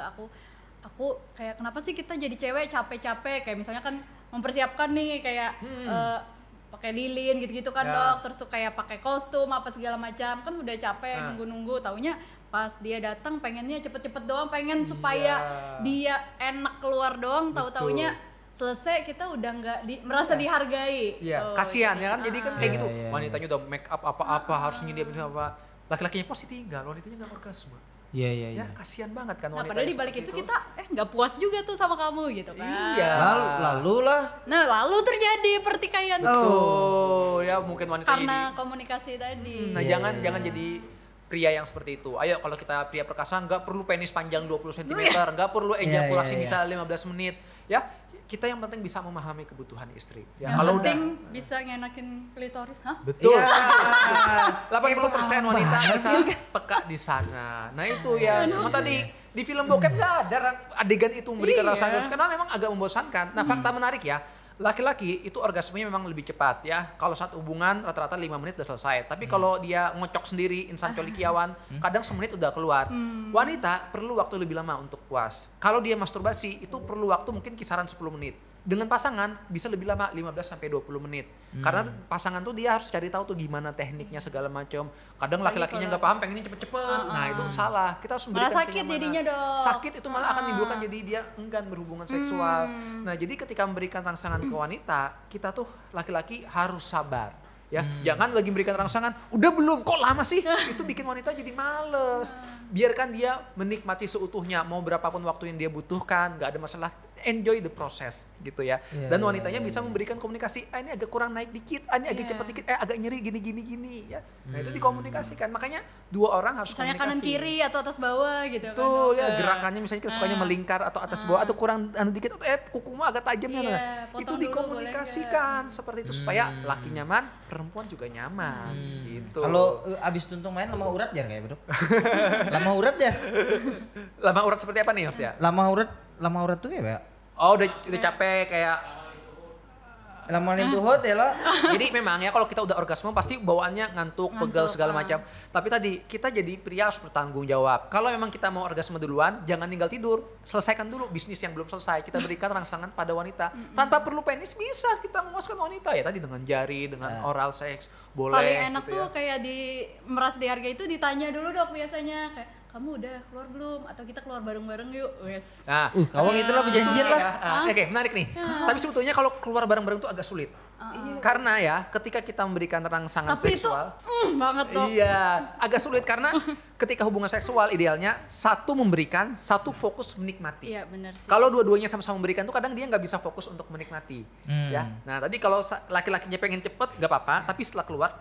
aku kayak kenapa sih kita jadi cewek capek-capek, kayak misalnya kan mempersiapkan nih kayak pakai lilin gitu-gitu kan Dok, terus tuh kayak pakai kostum apa segala macam, kan udah capek nunggu-nunggu, taunya pas dia datang pengennya cepet-cepet doang, pengen supaya dia enak keluar doang, tahu-taunya selesai kita udah nggak merasa dihargai. Iya, kasihan ya kan. Jadi kan kayak gitu, wanitanya udah make up apa-apa, harus nyediain apa, laki-lakinya pasti tinggal, wanitanya nggak orgasme. Iya. Ya kasihan banget kan Nah wanita. padahal di balik itu kita nggak puas juga tuh sama kamu gitu kan. Iya. Lalu lah. Nah lalu terjadi pertikaian Oh, ya mungkin wanita karena jadi. komunikasi tadi. Nah, jangan jadi pria yang seperti itu. Ayo kalau kita pria perkasa nggak perlu penis panjang 20 cm, nggak perlu ejakulasi bisa 15 menit. Ya, kita yang penting bisa memahami kebutuhan istri. Ya, Yang kalau penting bisa ngenakin klitoris, hah? betul. Iya. 80% wanita bisa peka di sana. Nah itu ya, memang tadi di film bokep nggak ada adegan itu memberikan rasa harus, karena memang agak membosankan. Nah fakta menarik ya, laki-laki itu orgasmenya memang lebih cepat ya. Kalau saat hubungan rata-rata 5 menit udah selesai. Tapi kalau dia ngocok sendiri, insan colikiawan, kadang semenit udah keluar. Wanita perlu waktu lebih lama untuk puas. Kalau dia masturbasi itu perlu waktu mungkin kisaran 10 menit. Dengan pasangan bisa lebih lama, 15 sampai 20 menit. Karena pasangan tuh dia harus cari tahu tuh gimana tekniknya segala macam. Kadang laki-lakinya nggak paham, pengennya cepet-cepet. Nah, itu salah. Kita harus memberikan sakit kenyamanan. jadinya, Dok. Sakit itu malah akan menimbulkan jadi dia enggan berhubungan seksual. Nah, jadi ketika memberikan rangsangan ke wanita, kita tuh laki-laki harus sabar. Ya, jangan lagi memberikan rangsangan, udah belum, kok lama sih? Itu bikin wanita jadi males. Biarkan dia menikmati seutuhnya, mau berapapun waktu yang dia butuhkan, nggak ada masalah. Enjoy the process gitu ya. Dan wanitanya bisa memberikan komunikasi, ini agak kurang naik dikit, ini agak cepat dikit, agak nyeri gini ya. Nah itu dikomunikasikan. Makanya dua orang harus Misalnya komunikasi. kanan kiri atau atas bawah gitu kan. Betul Dok. ya, gerakannya misalnya kita sukanya melingkar atau atas bawah, atau kurang dikit, atau kukumu agak tajam ya. Nah, potong itu dulu, dikomunikasikan seperti itu supaya laki nyaman, perempuan juga nyaman gitu. Kalau abis tuntung main lama urat ya kayak Bro. Lama urat ya? lama urat seperti apa nih maksudnya? Lama urat tuh kayak Oh udah capek kayak. lama lentuhot ya lo. Jadi memang ya kalau kita udah orgasme pasti bawaannya ngantuk, pegel segala macam. Tapi tadi kita jadi pria harus bertanggung jawab. Kalau memang kita mau orgasme duluan, jangan tinggal tidur. Selesaikan dulu bisnis yang belum selesai. Kita berikan rangsangan pada wanita. Tanpa perlu penis bisa kita memuaskan wanita ya. Tadi dengan jari, dengan oral seks, boleh. Paling enak gitu tuh ya. kayak merasa dihargai itu ditanya dulu Dok biasanya, kayak kamu udah keluar belum? Atau kita keluar bareng-bareng yuk? Wes. Nah, Kawang itulah perjanjian lah. Oke, menarik nih. Tapi sebetulnya kalau keluar bareng-bareng tuh agak sulit. Karena ya, ketika kita memberikan rangsangan Tapi seksual, itu banget Dok. iya, agak sulit karena ketika hubungan seksual idealnya satu memberikan, satu fokus menikmati. Iya benar sih. Kalau dua-duanya sama-sama memberikan tuh kadang dia nggak bisa fokus untuk menikmati, ya. Nah tadi kalau laki-lakinya pengen cepet nggak apa-apa, tapi setelah keluar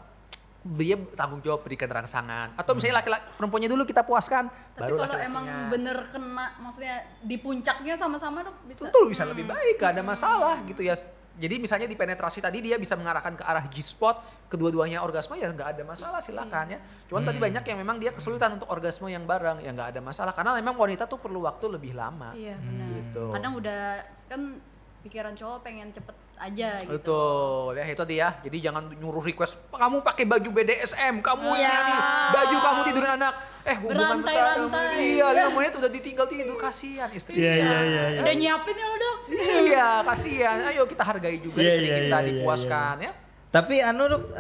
dia tanggung jawab berikan rangsangan. Atau misalnya laki-laki perempuannya dulu kita puaskan, Tapi baru kalau laki-lakinya. emang bener kena, maksudnya di puncaknya sama-sama Dok bisa. Betul, bisa lebih baik, gak ada masalah gitu ya. Jadi misalnya di penetrasi tadi dia bisa mengarahkan ke arah G-spot, kedua-duanya orgasme ya nggak ada masalah, silakan ya. Cuman tadi banyak yang memang dia kesulitan untuk orgasme yang bareng, ya nggak ada masalah karena memang wanita tuh perlu waktu lebih lama. Iya benar. Gitu. Kadang udah kan pikiran cowok pengen cepet aja gitu. Betul, ya itu dia. Jadi jangan nyuruh request, kamu pakai baju BDSM, kamu ini baju kamu tidurin anak. Hubungan Berantai-rantai. Iya, 5 menit udah ditinggal tidur, kasihan istrinya. Iya. Udah nyiapin ya lo dok. Iya, kasihan. Ayo kita hargai juga istri kita, dipuaskan ya. Tapi Dok,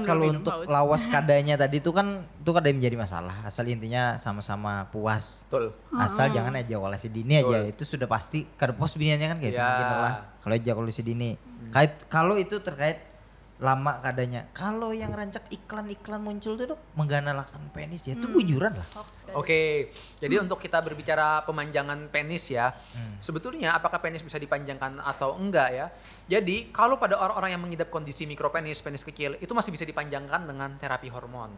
kalau minum, untuk haus. lawas kadanya tadi itu kan ada yang menjadi masalah. Asal intinya sama-sama puas. Betul. Asal jangan ejakulasi dini aja. Betul. Itu sudah pasti pos biniannya kan kayak itu Ya. mungkin lah. Kalau ejakulasi dini. Kalau itu terkait lama kadanya. Kalau yang rancak iklan-iklan muncul tuh Dok, mengganalakan penis ya itu bujuran lah. Hoax kan. Oke, jadi untuk kita berbicara pemanjangan penis ya, sebetulnya apakah penis bisa dipanjangkan atau enggak ya? Jadi kalau pada orang-orang yang mengidap kondisi mikropenis, penis kecil, itu masih bisa dipanjangkan dengan terapi hormon,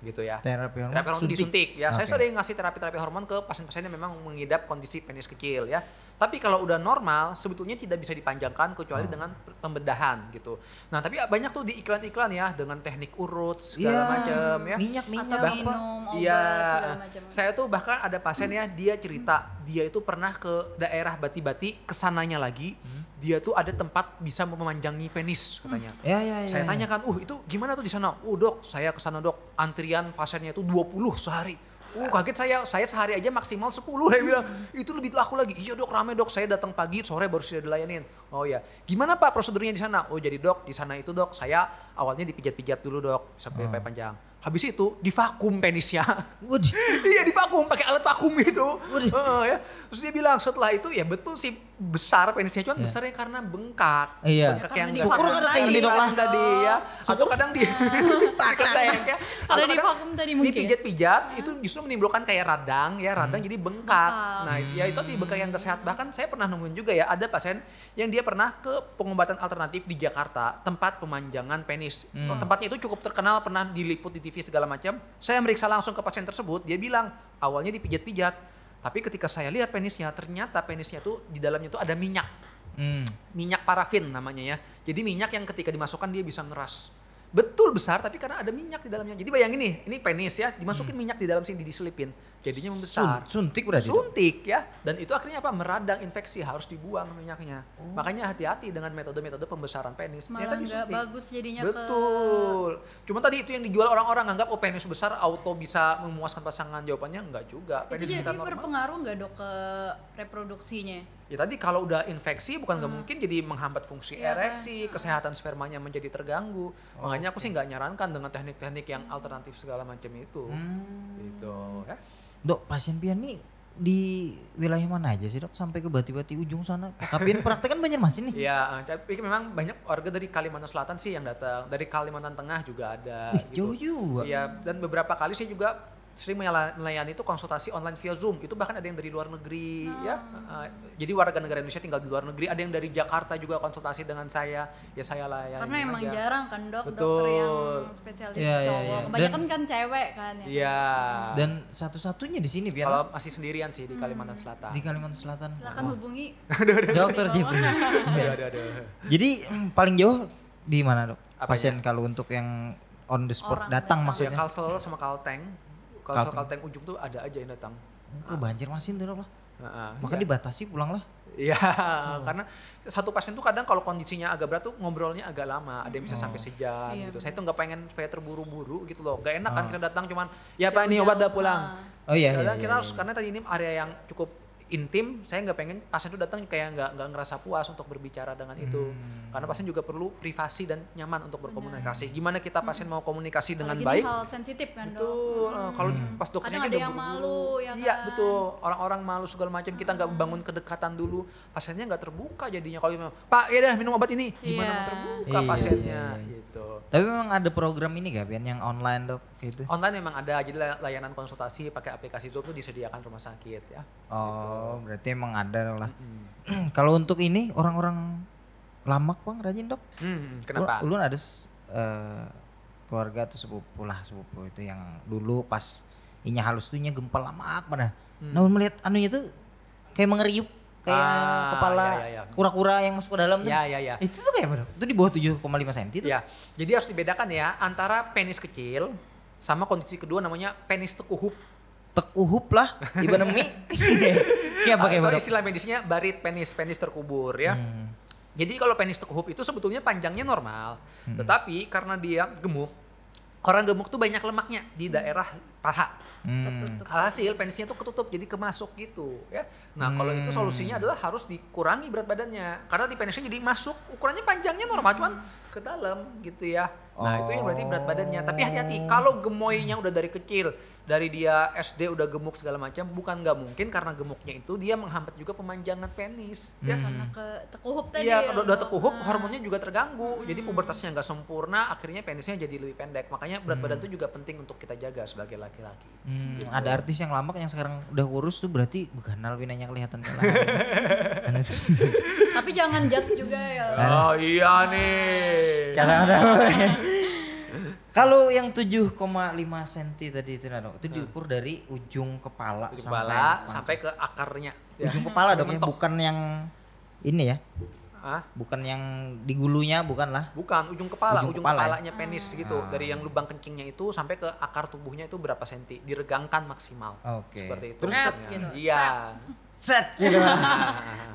gitu ya. Terapi hormon Terapi hormon disuntik ya. Saya Oke. sering ngasih terapi hormon ke pasien-pasien yang memang mengidap kondisi penis kecil ya. Tapi kalau udah normal, sebetulnya tidak bisa dipanjangkan kecuali dengan pembedahan gitu. Nah, tapi banyak tuh di iklan-iklan ya dengan teknik urut segala macam ya. Minyak-minyak. Atau minum obat Iya, segala macam. saya tuh bahkan ada pasien ya, dia cerita dia itu pernah ke daerah Bati-Bati, kesananya lagi, dia tuh ada tempat bisa memanjangi penis katanya. Ya. Saya tanyakan, itu gimana tuh di sana? Dok, saya ke sana dok, antrian pasiennya itu 20 sehari. Kaget saya sehari aja maksimal 10, dia bilang. Itu lebih laku lagi. Iya dok, rame dok, saya datang pagi, sore baru sudah dilayanin. Oh ya, gimana pak prosedurnya di sana? Jadi dok, di sana itu dok, saya awalnya dipijat-pijat dulu dok, sampai panjang. Habis itu divakum penisnya. Waduh. Iya divakum, pakai alat vakum gitu. Ya. Terus dia bilang setelah itu ya betul sih besar penisnya, cuman besarnya karena bengkak. Iya. Bengkak Karena yang divakum Syukur kan kayak gini dok lah. tadi ya. Atau kadang di diketek ya. Kalau Atau divakum tadi mungkin. dipijat-pijat itu justru menimbulkan kayak radang ya, radang jadi bengkak. Bengkak. Nah, ya itu di bengkak yang tersehat. Bahkan saya pernah nemuin juga ya, ada pasien yang dia pernah ke pengobatan alternatif di Jakarta, tempat pemanjangan penis. Tempatnya itu cukup terkenal, pernah diliput di TV segala macam. Saya meriksa langsung ke pasien tersebut, dia bilang awalnya dipijat-pijat, tapi ketika saya lihat penisnya, ternyata penisnya tuh di dalamnya tuh ada minyak. Minyak parafin namanya ya. Jadi minyak yang ketika dimasukkan dia bisa ngeras. Betul besar tapi karena ada minyak di dalamnya. Jadi bayangin nih, ini penis ya, dimasukin minyak di dalam sini diselipin. Jadinya membesar. Suntik berarti. Dok? Suntik ya. Dan itu akhirnya apa? Meradang infeksi, harus dibuang minyaknya. Makanya hati-hati dengan metode-metode pembesaran penis. Malah Ternyata nggak disuntik. bagus jadinya Betul. Cuma tadi itu yang dijual orang-orang anggap penis besar auto bisa memuaskan pasangan. Jawabannya enggak juga. Itu Penis jadi kita normal. berpengaruh nggak dok ke reproduksinya? Ya tadi kalau udah infeksi bukan nggak mungkin jadi menghambat fungsi Iya kan? ereksi, kesehatan spermanya menjadi terganggu. Makanya aku sih nggak nyarankan dengan teknik-teknik yang alternatif segala macam itu. Gitu ya. Dok, pasien pian nih di wilayah mana aja sih dok? Sampai ke Bati-Bati ujung sana. Kapian praktek kan Banjarmasin nih. Iya, tapi memang banyak warga dari Kalimantan Selatan sih yang datang. Dari Kalimantan Tengah juga ada. Jauh juga. Iya, dan beberapa kali saya juga sering melayani itu konsultasi online via Zoom. Itu bahkan ada yang dari luar negeri ya. Jadi warga negara Indonesia tinggal di luar negeri, ada yang dari Jakarta juga konsultasi dengan saya. Ya saya layani. Karena emang aja. jarang kan dok, Betul. dokter yang spesialis Iya, iya, cowok. iya. Kebanyakan kan cewek kan ya. Iya. Dan satu-satunya di sini pian. Kalau masih sendirian sih di Kalimantan Selatan. Di Kalimantan Selatan. Silakan hubungi. Dokter Jip. Aduh. Jadi paling jauh di mana dok? Apanya? Pasien kalau untuk yang on the spot Orang datang datang. Ya maksudnya. Kalsel sama Kalteng. Kalsel Kalteng ujung tuh ada aja yang datang. Ke Banjarmasin tuh dok lah. Heeh. Maka dibatasi pulang lah. Iya, karena satu pasien tuh kadang kalau kondisinya agak berat tuh ngobrolnya agak lama, ada yang bisa sampai sejam Iya, gitu. Saya tuh nggak pengen supaya terburu-buru gitu loh. Gak enak kan kita datang cuman ya Pak ini obat udah pulang. Oh iya. Kadang iya, kita iya, harus karena tadi ini area yang cukup intim, saya nggak pengen pasien tuh datang kayak nggak ngerasa puas untuk berbicara dengan itu. Karena pasien juga perlu privasi dan nyaman untuk berkomunikasi. Gimana kita pasien mau komunikasi dengan Apalagi baik? ini hal sensitif kan dok. Betul. Kalau pas dokternya Kadang kita ada yang buru-buru. malu, ya Iya kan? betul. Orang-orang malu segala macam. Kita nggak bangun kedekatan dulu. Pasiennya nggak terbuka jadinya. Kalau dia bilang, Pak ya dah minum obat ini. Gimana Iya. mau terbuka Iya, pasiennya iya, iya. gitu. Tapi memang ada program ini gak Pian yang online dok gitu? Online memang ada. Jadi layanan konsultasi pakai aplikasi Zoom itu disediakan rumah sakit ya. Oh berarti emang ada dok lah. Kalau untuk ini orang-orang lamak bang rajin dok. Kenapa? Lu ada keluarga atau sepupu itu yang dulu pas inya halus tuh nya gempal lamak mana. Namun melihat anunya tuh kayak mengeriup. kayak kepala ya. kura-kura yang masuk ke dalam tuh. Ya. Itu tuh kayak apa? Itu di bawah 7,5 cm tuh. Ya, jadi harus dibedakan ya antara penis kecil sama kondisi kedua namanya penis tekuhup. Tekuhup lah, ibadah mie. Kayak apa kayak Atau istilah medisnya barit penis terkubur ya. Jadi kalau penis tekuhup itu sebetulnya panjangnya normal, tetapi karena dia gemuk, orang gemuk tuh banyak lemaknya di daerah paha. Tertutup. Alhasil penisnya tuh ketutup jadi kemasuk gitu ya. Nah kalau itu solusinya adalah harus dikurangi berat badannya karena di penisnya jadi masuk ukurannya panjangnya normal cuman ke dalam gitu ya. Nah itu yang berarti berat badannya. Tapi hati-hati kalau gemoynya udah dari kecil, dari dia SD udah gemuk segala macam, bukan nggak mungkin karena gemuknya itu dia menghambat juga pemanjangan penis. Ya. Karena ke tekuhup tadi. Iya, kalau udah tekuhup hormonnya juga terganggu. Jadi pubertasnya nggak sempurna, akhirnya penisnya jadi lebih pendek. Makanya berat badan itu juga penting untuk kita jaga sebagai laki-laki. Gitu. Ada artis yang lama yang sekarang udah kurus tuh berarti bukan winanya kelihatan kalah. Tapi jangan judge juga ya. Oh iya nih. Kalau yang 7,5 cm tadi itu Dok, itu diukur dari ujung kepala sampai ke akarnya. Ujung kepala Dok ya, bukan yang ini ya. Hah? Bukan yang di gulunya, bukan lah. Bukan, ujung kepalanya ya? penis gitu. Dari yang lubang kencingnya itu sampai ke akar tubuhnya itu berapa senti. Diregangkan maksimal. Oke. Seperti itu. Terus gitu. Iya. Set gitu.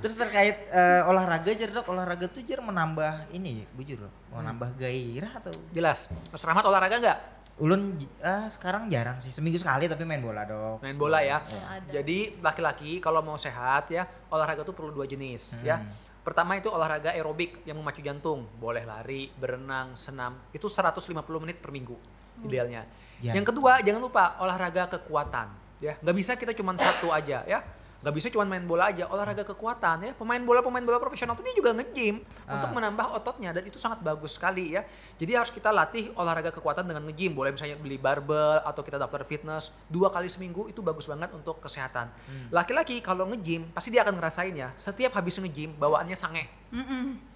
Terus terkait olahraga Jar Dok, olahraga tuh Jar menambah ini bujur Dok. Menambah gairah atau? Jelas. Mas Rahmat olahraga nggak? Ulun sekarang jarang sih, seminggu sekali tapi main bola Dok. Main bola ya. Ada. Jadi laki-laki kalau mau sehat ya, olahraga tuh perlu 2 jenis ya. Pertama itu olahraga aerobik yang memacu jantung, boleh lari, berenang, senam, itu 150 menit per minggu idealnya. Ya. Yang kedua jangan lupa olahraga kekuatan, ya nggak bisa kita cuma satu aja ya, nggak bisa cuma main bola aja, olahraga kekuatan ya. Pemain bola profesional tuh dia juga nge-gym untuk menambah ototnya dan itu sangat bagus sekali ya. Jadi harus kita latih olahraga kekuatan dengan nge-gym, boleh misalnya beli barbel atau kita daftar fitness 2 kali seminggu itu bagus banget untuk kesehatan. Laki-laki kalau nge-gym pasti dia akan ngerasain ya, setiap habis nge-gym bawaannya sange.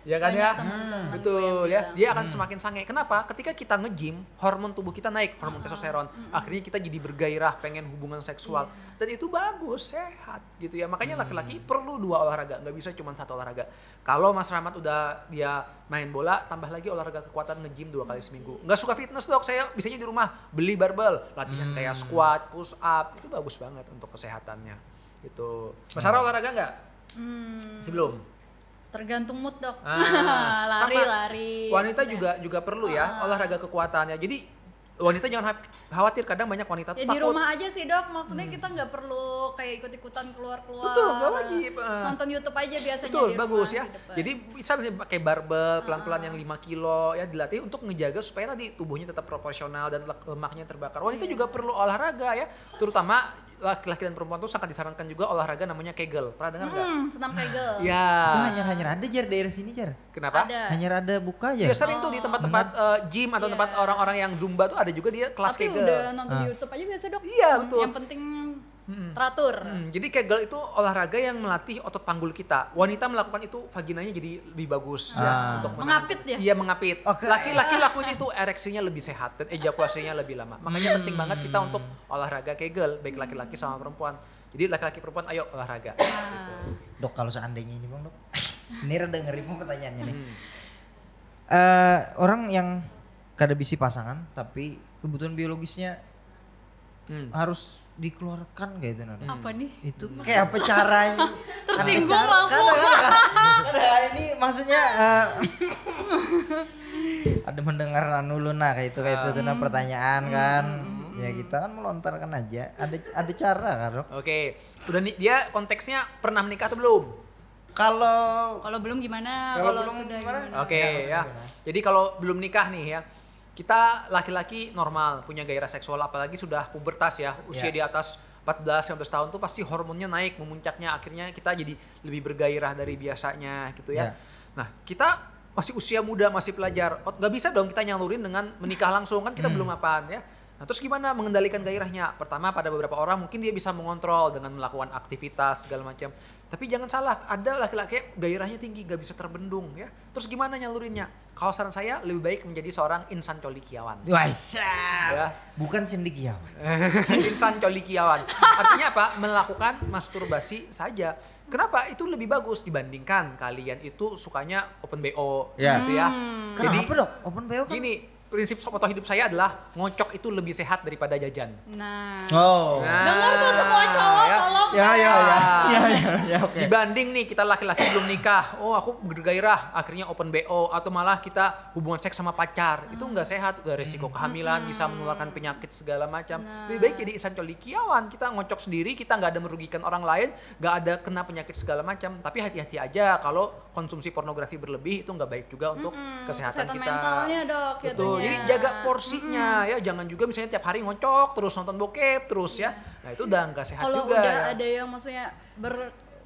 Ya kan Banyak ya? teman-temanku Betul yang ya. Dia akan semakin sange. Kenapa? Ketika kita nge-gym, hormon tubuh kita naik, hormon testosteron. Akhirnya kita jadi bergairah, pengen hubungan seksual. Dan itu bagus, sehat gitu ya. Makanya laki-laki perlu 2 olahraga, nggak bisa cuma 1 olahraga. Kalau Mas Rahmat udah dia main bola, tambah lagi olahraga kekuatan nge-gym 2 kali seminggu. Nggak suka fitness Dok, saya bisanya di rumah beli barbel, latihan kayak squat, push up, itu bagus banget untuk kesehatannya. Gitu. Mas Sarah olahraga nggak? Sebelum? Tergantung mood Dok. Sama. Lari. Wanita juga perlu ya olahraga kekuatannya. Jadi wanita jangan khawatir, kadang banyak wanita tuh Ya di takut. rumah aja sih Dok, maksudnya kita nggak perlu kayak ikut-ikutan keluar-keluar. Betul, nggak wajib. Nonton YouTube aja biasanya Betul, di rumah, bagus ya. di depan. Jadi bisa pakai barbel pelan-pelan yang 5 kilo ya, dilatih untuk ngejaga supaya tadi tubuhnya tetap proporsional dan lemaknya terbakar. Wanita juga perlu olahraga ya, terutama laki-laki dan perempuan tuh sangat disarankan juga olahraga namanya Kegel. Pernah dengar nggak? Senam Kegel. Ya. Itu hanya ada Jar daerah sini Jar. Kenapa? Ada. Hanya ada buka aja. Ya sering tuh di tempat-tempat gym atau tempat orang-orang yang Zumba tuh ada juga dia kelas Tapi Kegel. udah nonton di YouTube aja biasa Dok. Iya, betul. Yang penting teratur. Jadi Kegel itu olahraga yang melatih otot panggul kita. Wanita melakukan itu vaginanya jadi lebih bagus ya untuk Mengapit ya? Iya, mengapit. Oke. Laki-laki lakunya itu ereksinya lebih sehat dan ejakulasinya lebih lama. Makanya penting banget kita untuk olahraga Kegel baik laki-laki sama perempuan. Jadi laki-laki perempuan ayo olahraga. Gitu. Dok kalau seandainya ini Bang Dok. Ini rada ngeri Bang pertanyaannya nih. Orang yang kada bisi pasangan tapi kebutuhan biologisnya harus dikeluarkan kayak itu Dok. Apa nih? Itu kayak apa caranya? Tersinggung Ada cara- langsung. Ada ini maksudnya ada mendengar anu Luna kayak itu tuh nah pertanyaan kan. Ya kita kan melontarkan aja. Ada cara kan Dok? Oke. Udah nih dia konteksnya pernah menikah atau belum? Kalau Kalau belum gimana? Kalau Kalau belum sudah gimana? gimana? Oke ya. Jadi kalau belum nikah nih ya, kita laki-laki normal punya gairah seksual, apalagi sudah pubertas ya, usia di atas 14-15 tahun tuh pasti hormonnya naik memuncaknya, akhirnya kita jadi lebih bergairah dari biasanya gitu ya. Nah kita masih usia muda, masih pelajar, nggak bisa dong kita nyalurin dengan menikah langsung kan kita belum apaan ya. Nah, terus gimana mengendalikan gairahnya? Pertama, pada beberapa orang mungkin dia bisa mengontrol dengan melakukan aktivitas segala macam. Tapi jangan salah, ada laki-laki gairahnya tinggi, gak bisa terbendung ya. Terus gimana nyalurinnya? Kalau saran saya lebih baik menjadi seorang insan colikiawan. Ya. Bukan cendekiawan. Insan colikiawan. Artinya apa? Melakukan masturbasi saja. Kenapa? Itu lebih bagus dibandingkan kalian itu sukanya open BO gitu ya. Jadi, Kenapa dok? Open BO kan? gini, prinsip moto hidup saya adalah ngocok itu lebih sehat daripada jajan. Nah. Oh. Dengar tuh semua cowok, ya. tolong. Ya, oke. Dibanding nih kita laki-laki belum nikah, oh aku bergairah, akhirnya open BO atau malah kita hubungan seks sama pacar, itu nggak sehat, resiko kehamilan, bisa menularkan penyakit segala macam. Lebih baik jadi insan colikiawan, kita ngocok sendiri, kita nggak ada merugikan orang lain, nggak ada kena penyakit segala macam. Tapi hati-hati aja kalau konsumsi pornografi berlebih itu nggak baik juga untuk kesehatan kita. Mentalnya dok, Betul. Jadi jaga porsinya ya, jangan juga misalnya tiap hari ngocok terus nonton bokep terus ya. Nah itu udah nggak sehat kalau juga. udah Ya. ada yang maksudnya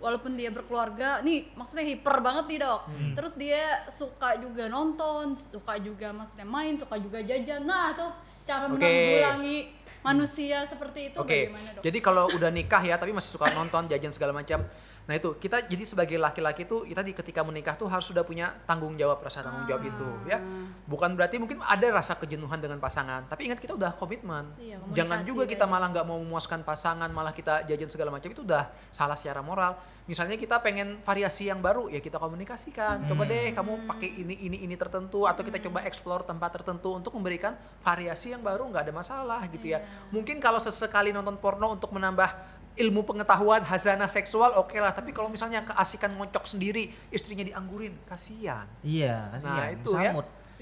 walaupun dia berkeluarga, nih maksudnya hiper banget nih dok. Terus dia suka juga nonton, suka juga maksudnya main, suka juga jajan. Nah tuh cara menanggulangi manusia seperti itu bagaimana dok? Jadi kalau udah nikah ya tapi masih suka nonton, jajan segala macam. Nah itu kita jadi sebagai laki-laki tuh kita ketika menikah tuh harus sudah punya tanggung jawab, rasa tanggung jawab itu ya. Bukan berarti mungkin ada rasa kejenuhan dengan pasangan, tapi ingat kita udah komitmen. Iya, Jangan juga kita malah nggak mau memuaskan pasangan, malah kita jajan segala macam, itu udah salah secara moral. Misalnya kita pengen variasi yang baru ya kita komunikasikan. Coba deh kamu pakai ini tertentu, atau kita coba explore tempat tertentu untuk memberikan variasi yang baru, nggak ada masalah gitu ya. Mungkin kalau sesekali nonton porno untuk menambah ilmu pengetahuan hazanah seksual oke lah, tapi kalau misalnya keasikan ngocok sendiri, istrinya dianggurin, kasihan. Iya, kasihan. Nah itu ya.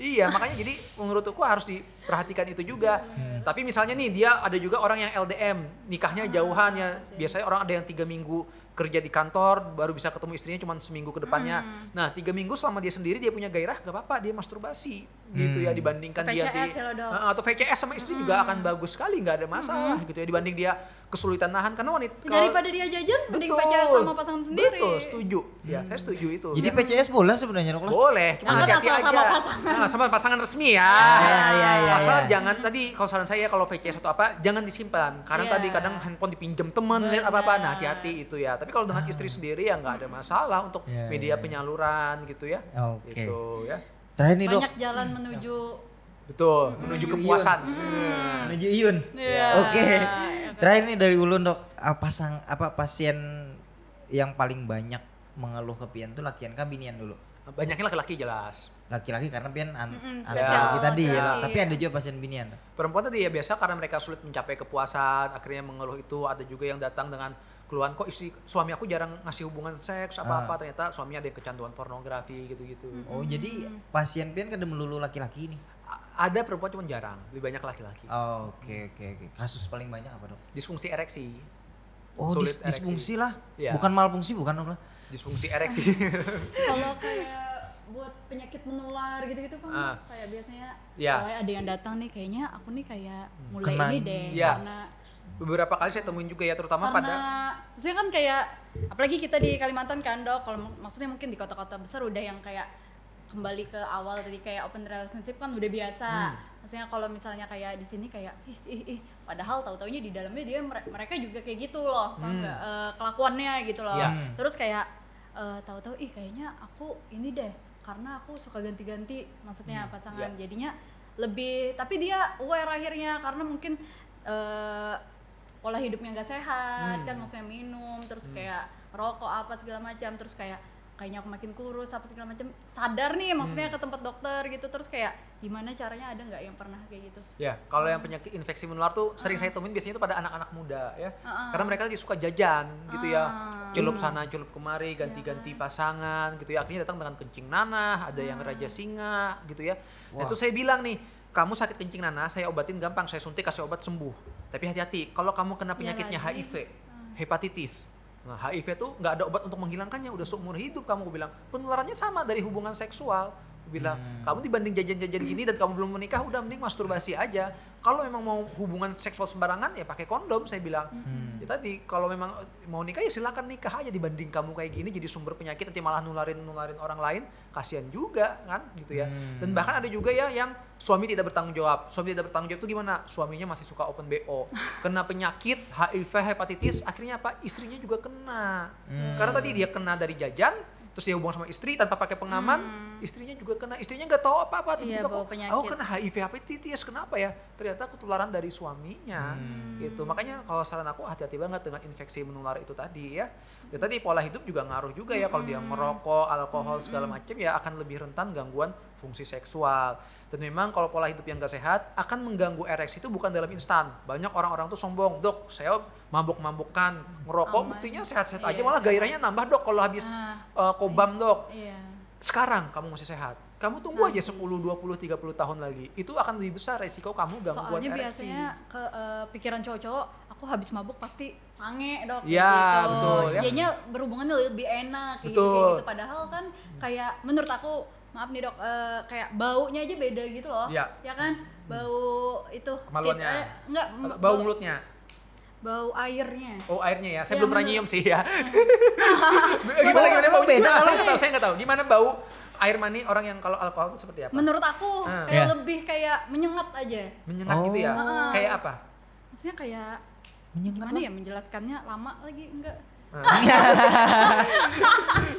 Iya, makanya jadi menurutku harus diperhatikan itu juga. Tapi misalnya nih dia ada juga orang yang LDM, nikahnya jauhan ya. Biasanya orang ada yang 3 minggu kerja di kantor baru bisa ketemu istrinya cuma seminggu ke depannya. Nah 3 minggu selama dia sendiri dia punya gairah, gak apa-apa dia masturbasi gitu ya, dibandingkan dia atau VCS sama istri juga akan bagus sekali, nggak ada masalah gitu ya, dibanding dia kesulitan nahan karena wanita daripada dia jajan mending pacaran sama pasangan sendiri. Betul, setuju ya, saya setuju itu. Jadi PCS boleh sebenarnya dok? Boleh, cuma hati-hati aja sama pasangan. Nah, sama pasangan resmi ya. Asal jangan tadi kalau saran saya kalau VCS atau apa jangan disimpan, karena tadi kadang handphone dipinjam teman lihat apa-apa. Nah hati-hati itu ya, tapi kalau dengan istri sendiri ya nggak ada masalah untuk media penyaluran gitu ya. Gitu ya. Terakhir nih dok. Banyak jalan menuju menuju kepuasan. Menuju Iyun. Oke. Terakhir nih dari Ulun dok, pasien yang paling banyak mengeluh ke pian tuh lakian kah binian dulu? Banyaknya laki-laki jelas. Laki-laki karena pian antara kita tadi ya, tapi ada juga pasien binian. Perempuan tadi ya biasa karena mereka sulit mencapai kepuasan, akhirnya mengeluh itu. Ada juga yang datang dengan keluhan, kok suami aku jarang ngasih hubungan seks apa-apa, ternyata suaminya ada kecanduan pornografi gitu-gitu. Oh jadi pasien pian kada melulu laki-laki nih? Ada perempuan cuma jarang, lebih banyak laki-laki. Oh, oke. Kasus paling banyak apa dok? Disfungsi ereksi. Oh sulit disfungsi lah, ya. Bukan malfungsi bukan dok? Disfungsi ereksi. Kalau kayak buat penyakit menular gitu-gitu kan kayak biasanya ada yang datang nih kayaknya aku nih kayak mulai ini deh karena beberapa kali saya temuin juga ya, terutama karena maksudnya kan kayak apalagi kita di Kalimantan kan dok, kalau maksudnya mungkin di kota-kota besar udah yang kayak kembali ke awal tadi kayak open relationship kan udah biasa. Maksudnya kalau misalnya kayak di sini kayak padahal tahu-taunya di dalamnya dia mereka juga kayak gitu loh, kelakuannya gitu loh. Terus kayak tahu-tahu kayaknya aku ini deh karena aku suka ganti-ganti maksudnya pasangan. Jadinya lebih, tapi dia aware akhirnya karena mungkin pola hidupnya nggak sehat kan, maksudnya minum terus kayak rokok apa segala macam, terus kayaknya aku makin kurus apa segala macam, sadar nih maksudnya ke tempat dokter gitu. Terus kayak gimana caranya, ada nggak yang pernah kayak gitu? Ya kalau yang penyakit infeksi menular tuh sering saya temuin biasanya itu pada anak-anak muda ya, karena mereka tadi suka jajan gitu ya, celup sana celup kemari, ganti-ganti pasangan gitu ya, akhirnya datang dengan kencing nanah, ada yang raja singa gitu ya. Nah, itu saya bilang nih, kamu sakit kencing nanah, saya obatin gampang, saya suntik kasih obat sembuh. Tapi hati-hati, kalau kamu kena penyakitnya HIV, hepatitis, nah HIV tuh nggak ada obat untuk menghilangkannya, udah seumur hidup kamu bilang. Penularannya sama dari hubungan seksual, Bilang, kamu dibanding jajan-jajan gini dan kamu belum menikah, udah mending masturbasi aja. Kalau memang mau hubungan seksual sembarangan ya pakai kondom, saya bilang. Ya tadi kalau memang mau nikah ya silakan nikah aja, dibanding kamu kayak gini jadi sumber penyakit nanti malah nularin orang lain, kasihan juga kan gitu ya. Dan bahkan ada juga ya yang suami tidak bertanggung jawab. Suami tidak bertanggung jawab itu gimana? Suaminya masih suka open BO, kena penyakit HIV, hepatitis, akhirnya apa? Istrinya juga kena. Karena tadi dia kena dari jajan, terus dia hubungan sama istri tanpa pakai pengaman, istrinya juga kena, istrinya nggak tahu apa-apa, tiba-tiba aku kena HIV, hepatitis, kenapa ya? Ternyata ketularan dari suaminya, gitu. Makanya kalau saran aku hati-hati banget dengan infeksi menular itu tadi ya. Dan tadi pola hidup juga ngaruh juga ya, kalau dia merokok, alkohol segala macam ya akan lebih rentan gangguan fungsi seksual. Dan memang kalau pola hidup yang gak sehat akan mengganggu ereksi itu bukan dalam instan. Banyak orang-orang tuh sombong, dok saya mabuk-mabukan, ngerokok buktinya sehat-sehat aja, malah gairahnya nambah dok kalau habis kobam dok. Sekarang kamu masih sehat, kamu tunggu aja 10, 20, 30 tahun lagi, itu akan lebih besar resiko kamu gangguan soalnya ereksi. Biasanya pikiran cowok-cowok, aku habis mabuk pasti sange dok, ya, gitu. Betul, ya. Jadinya berhubungannya lebih enak kayak gitu. Padahal kan kayak menurut aku, maaf nih dok, kayak baunya aja beda gitu loh, ya kan? Bau itu kemaluannya, enggak, bau mulutnya, bau airnya. Oh airnya ya, saya belum pernah nyium sih ya. Gimana bau beda? Saya nggak tahu. Gimana bau air mani orang yang kalau alkohol itu seperti apa? Menurut aku kayak lebih kayak menyengat aja. Menyengat gitu ya? Kayak apa? Maksudnya kayak gimana ya menjelaskannya, lama lagi enggak?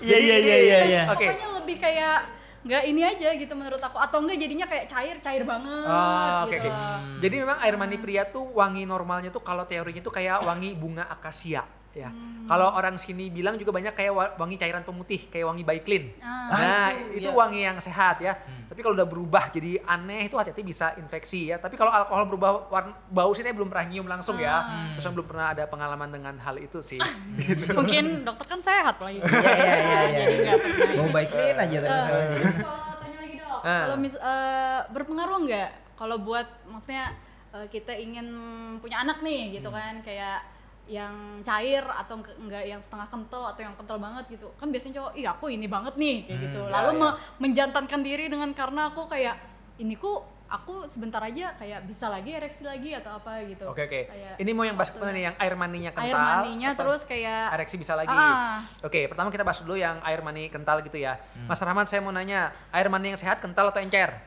Iya. Pokoknya lebih kayak nggak ini aja gitu menurut aku, atau enggak jadinya kayak cair banget gitu. Jadi memang air mani pria tuh wangi normalnya tuh kalau teorinya tuh kayak wangi bunga akasia ya. Kalau orang sini bilang juga banyak kayak wangi cairan pemutih, kayak wangi Baiklin. Nah, itu wangi yang sehat ya. Tapi kalau udah berubah jadi aneh itu hati-hati bisa infeksi ya. Tapi kalau alkohol berubah bau sih saya belum pernah nyium langsung ya. Terus saya belum pernah ada pengalaman dengan hal itu sih. Gitu. Mungkin dokter kan sehat lagi. Iya. Jadi nggak pernah. Mau Baiklin aja terus. Kalau tanya lagi dok, kalau berpengaruh nggak kalau buat maksudnya kita ingin punya anak nih gitu kan, kayak yang cair atau enggak yang setengah kental atau yang kental banget gitu kan, biasanya cowok iya aku ini banget nih kayak gitu, lalu menjantankan diri dengan karena aku kayak ini aku sebentar aja kayak bisa lagi ereksi lagi atau apa gitu. Oke. Ini mau yang bahas mana nih, yang air maninya kental? Air maninya terus kayak ereksi bisa lagi. Oke, pertama kita bahas dulu yang air mani kental gitu ya. Mas Rahman, saya mau nanya, air mani yang sehat kental atau encer?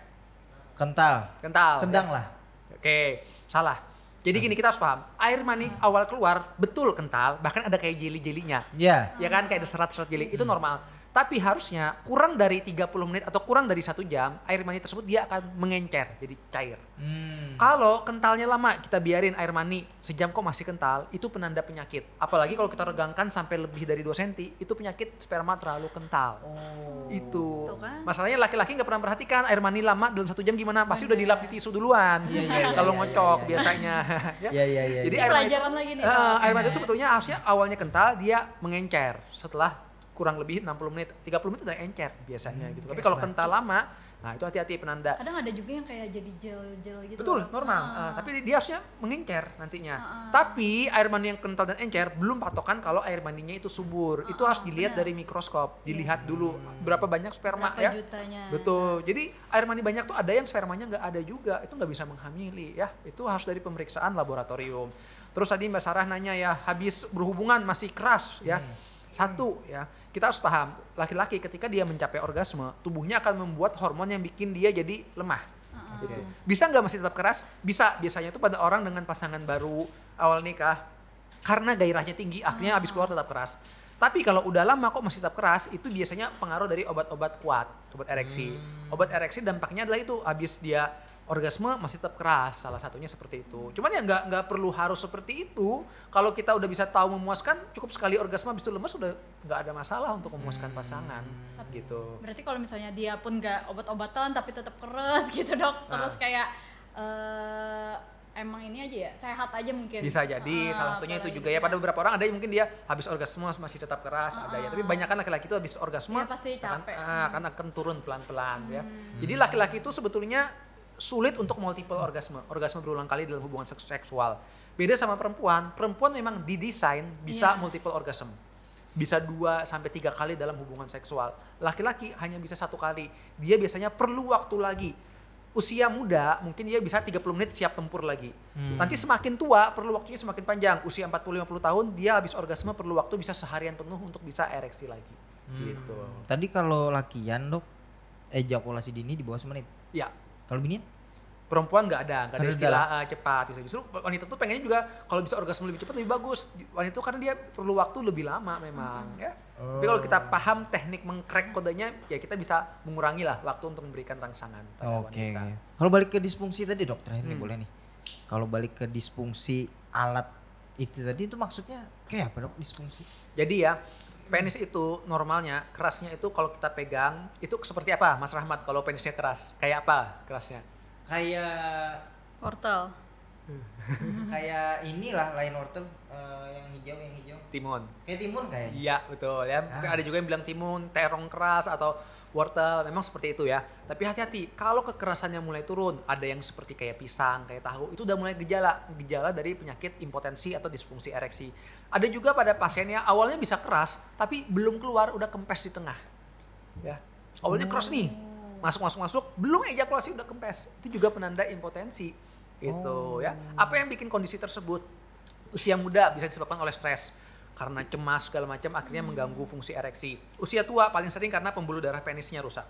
Kental. Sedang lah. Oke, salah. Jadi gini, kita harus paham, air mani awal keluar betul kental, bahkan ada kayak jeli-jelinya. Iya. Ya kan, kayak ada serat-serat jeli, itu normal. Tapi harusnya kurang dari 30 menit atau kurang dari 1 jam, air mani tersebut dia akan mengencer, jadi cair. Kalau kentalnya lama, kita biarin air mani sejam kok masih kental, itu penanda penyakit. Apalagi kalau kita regangkan sampai lebih dari 2 cm, itu penyakit sperma terlalu kental. Itu. Kan? Masalahnya laki-laki gak pernah perhatikan air mani lama dalam 1 jam gimana, pasti udah dilap di tisu duluan. Kalau ngocok biasanya. Jadi pelajaran lagi nih. Air mani itu sebetulnya harusnya awalnya kental, dia mengencer setelah kurang lebih 60 menit, 30 menit udah encer biasanya gitu. Tapi kalau kental lama, nah itu hati-hati penanda. Kadang ada juga yang kayak jadi gel gitu. Betul, normal. Tapi dia harusnya mengencer nantinya. Tapi air mani yang kental dan encer belum patokan kalau air maninya itu subur. Itu harus dilihat dari mikroskop, dilihat dulu berapa banyak sperma berapa jutanya. Betul. Jadi air mani banyak tuh ada yang spermanya nggak ada juga, itu nggak bisa menghamili ya. Itu harus dari pemeriksaan laboratorium. Terus tadi Mbak Sarah nanya ya, habis berhubungan masih keras ya. Satu ya, kita harus paham, laki-laki ketika dia mencapai orgasme, tubuhnya akan membuat hormon yang bikin dia jadi lemah. Gitu. Bisa nggak masih tetap keras? Bisa, biasanya itu pada orang dengan pasangan baru awal nikah, karena gairahnya tinggi, akhirnya habis keluar tetap keras. Tapi kalau udah lama kok masih tetap keras, itu biasanya pengaruh dari obat-obat kuat, obat ereksi. Obat ereksi dampaknya adalah itu, habis dia orgasme masih tetap keras, salah satunya seperti itu. Cuman ya nggak perlu harus seperti itu. Kalau kita udah bisa tahu memuaskan, cukup sekali orgasme habis itu lemes, udah nggak ada masalah untuk memuaskan pasangan. Gitu. Berarti kalau misalnya dia pun nggak obat-obatan tapi tetap keras gitu dok, terus kayak emang ini aja ya, sehat aja mungkin. Bisa jadi, salah satunya itu juga ya. Pada beberapa orang ada yang mungkin dia habis orgasme masih tetap keras, ada ya. Tapi banyak kan laki-laki itu habis orgasme pasti capek. akan turun pelan-pelan ya. Jadi laki-laki itu sebetulnya sulit untuk multiple orgasme berulang kali dalam hubungan seksual. Beda sama perempuan memang didesain bisa multiple orgasme. bisa 2 sampai 3 kali dalam hubungan seksual. Laki-laki hanya bisa 1 kali. Dia biasanya perlu waktu lagi. Usia muda mungkin dia bisa 30 menit siap tempur lagi. Nanti semakin tua perlu waktunya semakin panjang. Usia 40-50 tahun dia habis orgasme perlu waktu bisa seharian penuh untuk bisa ereksi lagi. Gitu. Tadi kalau lakian dok, ejakulasi dini di bawah semenit. Ya, Kalau bini? perempuan nggak ada Karena istilah cepat. Justru wanita tuh pengennya juga kalau bisa orgasme lebih cepat lebih bagus. Wanita tuh karena dia perlu waktu lebih lama memang ya. Tapi kalau kita paham teknik mengcrack kodenya ya kita bisa mengurangi lah waktu untuk memberikan rangsangan pada Oke. wanita. Kalau balik ke disfungsi tadi dok, terakhir nih boleh nih. Kalau balik ke disfungsi alat itu tadi itu maksudnya kayak apa dok disfungsi? Jadi ya penis itu normalnya kerasnya itu kalau kita pegang itu seperti apa Mas Rahmat kalau penisnya keras? Kayak apa kerasnya? Kayak Wortel. kayak inilah lain wortel yang hijau. Timun. Kayak timun kayaknya. Iya betul ya. Ada juga yang bilang timun, terong keras atau wortel. Memang seperti itu ya. Tapi hati-hati kalau kekerasannya mulai turun, ada yang seperti kayak pisang, kayak tahu, itu udah mulai gejala dari penyakit impotensi atau disfungsi ereksi. Ada juga pada pasiennya awalnya bisa keras, tapi belum keluar udah kempes di tengah. Ya. Awalnya keras nih. Masuk, belum ejakulasi udah kempes. Itu juga penanda impotensi. Gitu ya. Apa yang bikin kondisi tersebut? Usia muda bisa disebabkan oleh stres. Karena cemas segala macam akhirnya mengganggu fungsi ereksi. Usia tua paling sering karena pembuluh darah penisnya rusak.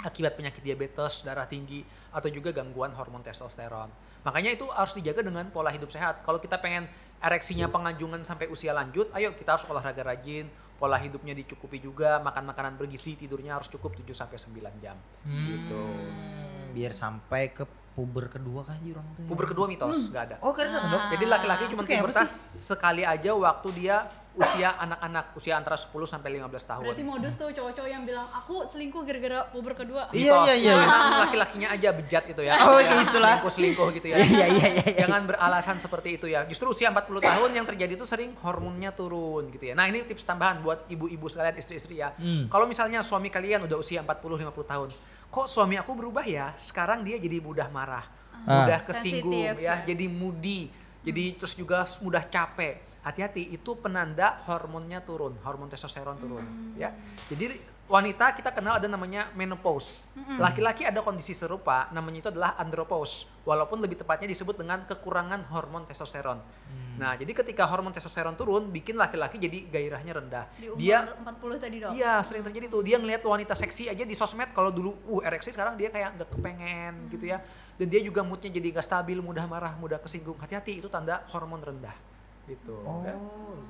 Akibat penyakit diabetes, darah tinggi, atau juga gangguan hormon testosteron. Makanya itu harus dijaga dengan pola hidup sehat. Kalau kita pengen ereksinya penganjungan sampai usia lanjut, ayo kita harus olahraga rajin, pola hidupnya dicukupi juga, makan makanan bergizi, tidurnya harus cukup 7 sampai 9 jam. Gitu. Biar sampai ke puber kedua kan orang tuh. Puber kedua mitos, nggak ada. Oh karena dok. Jadi laki-laki cuma Itu kayak apa pubertas sekali aja waktu dia usia anak-anak, usia antara 10 sampai 15 tahun. Berarti modus tuh cowok-cowok yang bilang aku selingkuh gara-gara puber kedua. Iya. Memang laki-lakinya aja bejat itu ya. Oh, Ya, gitulah. Selingkuh gitu ya. Iya. Jangan beralasan seperti itu ya. Justru usia 40 tahun yang terjadi itu sering hormonnya turun gitu ya. Nah, ini tips tambahan buat ibu-ibu sekalian, istri-istri ya. Kalau misalnya suami kalian udah usia 40-50 tahun, kok suami aku berubah ya? Sekarang dia jadi mudah marah, mudah kesinggung Sensitif, ya, jadi moody, jadi terus juga mudah capek. Hati-hati, itu penanda hormonnya turun, hormon testosteron turun ya. Jadi wanita kita kenal ada namanya menopause. Laki-laki ada kondisi serupa, namanya itu adalah andropause. Walaupun lebih tepatnya disebut dengan kekurangan hormon testosteron. Nah, jadi ketika hormon testosteron turun, bikin laki-laki jadi gairahnya rendah. Di umur Dia 40 tadi dok. iya, sering terjadi tuh. Dia ngelihat wanita seksi aja di sosmed, kalau dulu ereksi, sekarang dia kayak nggak kepengen gitu ya. Dan dia juga moodnya jadi nggak stabil, mudah marah, mudah kesinggung. Hati-hati, itu tanda hormon rendah. Gitu. Ya.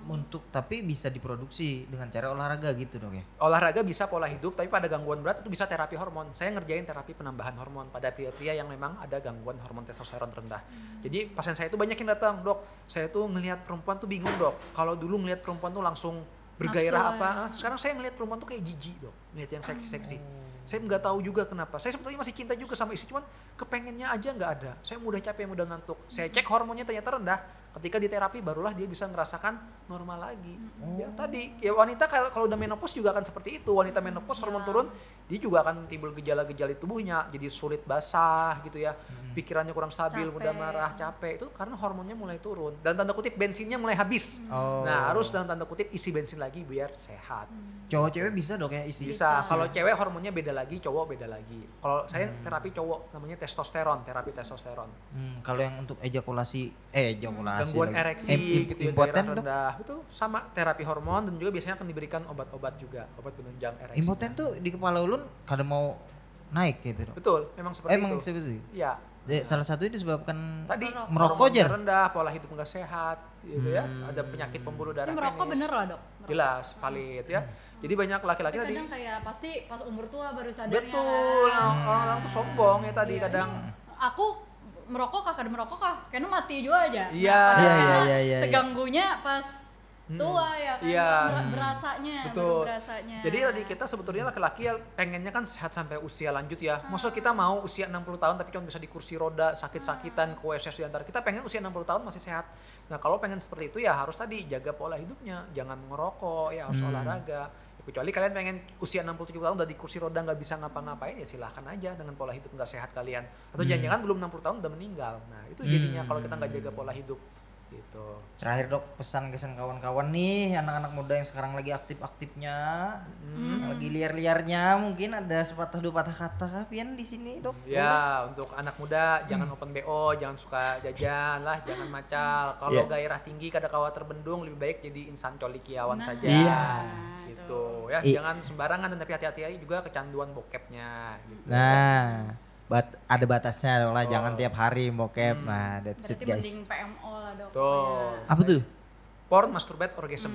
Untuk tapi bisa diproduksi dengan cara olahraga gitu dok ya? Olahraga bisa, pola hidup, tapi pada gangguan berat itu bisa terapi hormon. Saya ngerjain terapi penambahan hormon pada pria-pria yang memang ada gangguan hormon testosteron rendah. Jadi pasien saya itu banyak yang datang, dok, saya tuh ngelihat perempuan tuh bingung dok. Kalau dulu ngelihat perempuan tuh langsung bergairah Nafsu, apa, sekarang saya ngelihat perempuan tuh kayak jijik dok, ngelihat yang seksi-seksi. Saya nggak tahu juga kenapa. Saya sebetulnya masih cinta juga sama istri, cuman kepengennya aja nggak ada. Saya mudah capek, mudah ngantuk. Saya cek hormonnya ternyata rendah. Ketika di terapi barulah dia bisa merasakan normal lagi. Ya tadi ya wanita kalau udah menopause juga akan seperti itu. Wanita menopause hormon turun, dia juga akan timbul gejala-gejala di tubuhnya, jadi sulit basah gitu ya. Pikirannya kurang stabil, Capek. mudah marah, capek. Itu karena hormonnya mulai turun. Dan tanda kutip bensinnya mulai habis. Oh. Nah, harus dalam tanda kutip isi bensin lagi biar sehat. Cowok cewek bisa dok ya isi? Bisa. Kalau cewek hormonnya beda lagi, cowok beda lagi. Kalau saya terapi cowok namanya testosteron, terapi testosteron. Kalau yang untuk ejakulasi Gangguan lagi. ereksi gitu ya, Impoten gairah dok? rendah. Itu sama terapi hormon dan juga biasanya akan diberikan obat-obat juga, obat penunjang ereksi. Impoten tuh di kepala ulun kadang mau naik gitu dok? Betul, memang seperti Emang itu. seperti itu? Iya. Salah satu itu disebabkan Tadi merokok hormonnya jar? rendah, pola hidup nggak sehat gitu ya. Ada penyakit pembuluh darah Ini merokok penis. bener lah dok. Jelas, valid ya. Jadi banyak laki-laki Tapi tadi kadang kayak pasti pas umur tua baru sadarnya. betul, orang-orang tuh sombong ya tadi Iya, kadang. Aku merokok kah, kadang merokok kah? Kayaknya mati juga aja. Iya. Nah, padahal Iya, karena iya. terganggunya pas tua ya kan. Iya. Berasanya, Betul. baru berasanya. Jadi tadi kita sebetulnya laki-laki ya pengennya kan sehat sampai usia lanjut ya. Masa kita mau usia 60 tahun tapi cuma bisa di kursi roda, sakit-sakitan, ke WC sebentar. Kita pengen usia 60 tahun masih sehat. Nah, kalau pengen seperti itu ya harus tadi jaga pola hidupnya, jangan ngerokok, ya harus olahraga. Ya, kecuali kalian pengen usia 60-70 tahun udah di kursi roda nggak bisa ngapa-ngapain ya silahkan aja dengan pola hidup nggak sehat kalian. Atau jangan-jangan belum 60 tahun udah meninggal. Nah, itu jadinya kalau kita nggak jaga pola hidup. gitu. Terakhir Dok, pesan-kesan kawan-kawan nih, anak-anak muda yang sekarang lagi aktif-aktifnya, yang lagi liar-liarnya, mungkin ada sepatah dua patah kata kapian di sini Dok. Ya, untuk anak muda jangan open BO, jangan suka jajan lah, jangan macal. Kalau gairah tinggi kada kawa terbendung, lebih baik jadi insan colikiawan saja. Iya. Gitu ya, jangan sembarangan, tapi hati-hati juga kecanduan bokepnya gitu. Nah, ada batasnya lah, jangan tiap hari bokep. Nah, that's it Berarti guys. mending PMO lah dok. Tuh. Apa tuh? Porn, masturbate, orgasm.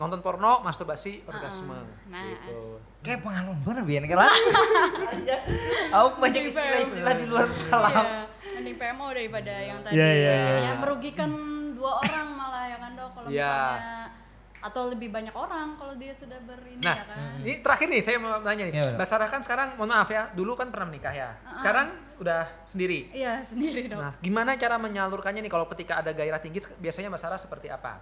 Nonton porno, masturbasi, orgasme. Nah. Gitu. Kayak pengalaman bener Bian kan? Aku banyak istilah-istilah di luar kolam. Iya, mending PMO daripada yang tadi. Iya. Jadinya merugikan 2 orang malah ya kan dok kalau misalnya atau lebih banyak orang kalau dia sudah berini Nah, ya kan. ini terakhir nih saya mau nanya nih. Iya, Mbak Sarah kan sekarang, mohon maaf ya, dulu kan pernah menikah ya. Sekarang udah sendiri. Iya sendiri dok. Nah, gimana cara menyalurkannya nih kalau ketika ada gairah tinggi, biasanya Mbak Sarah seperti apa?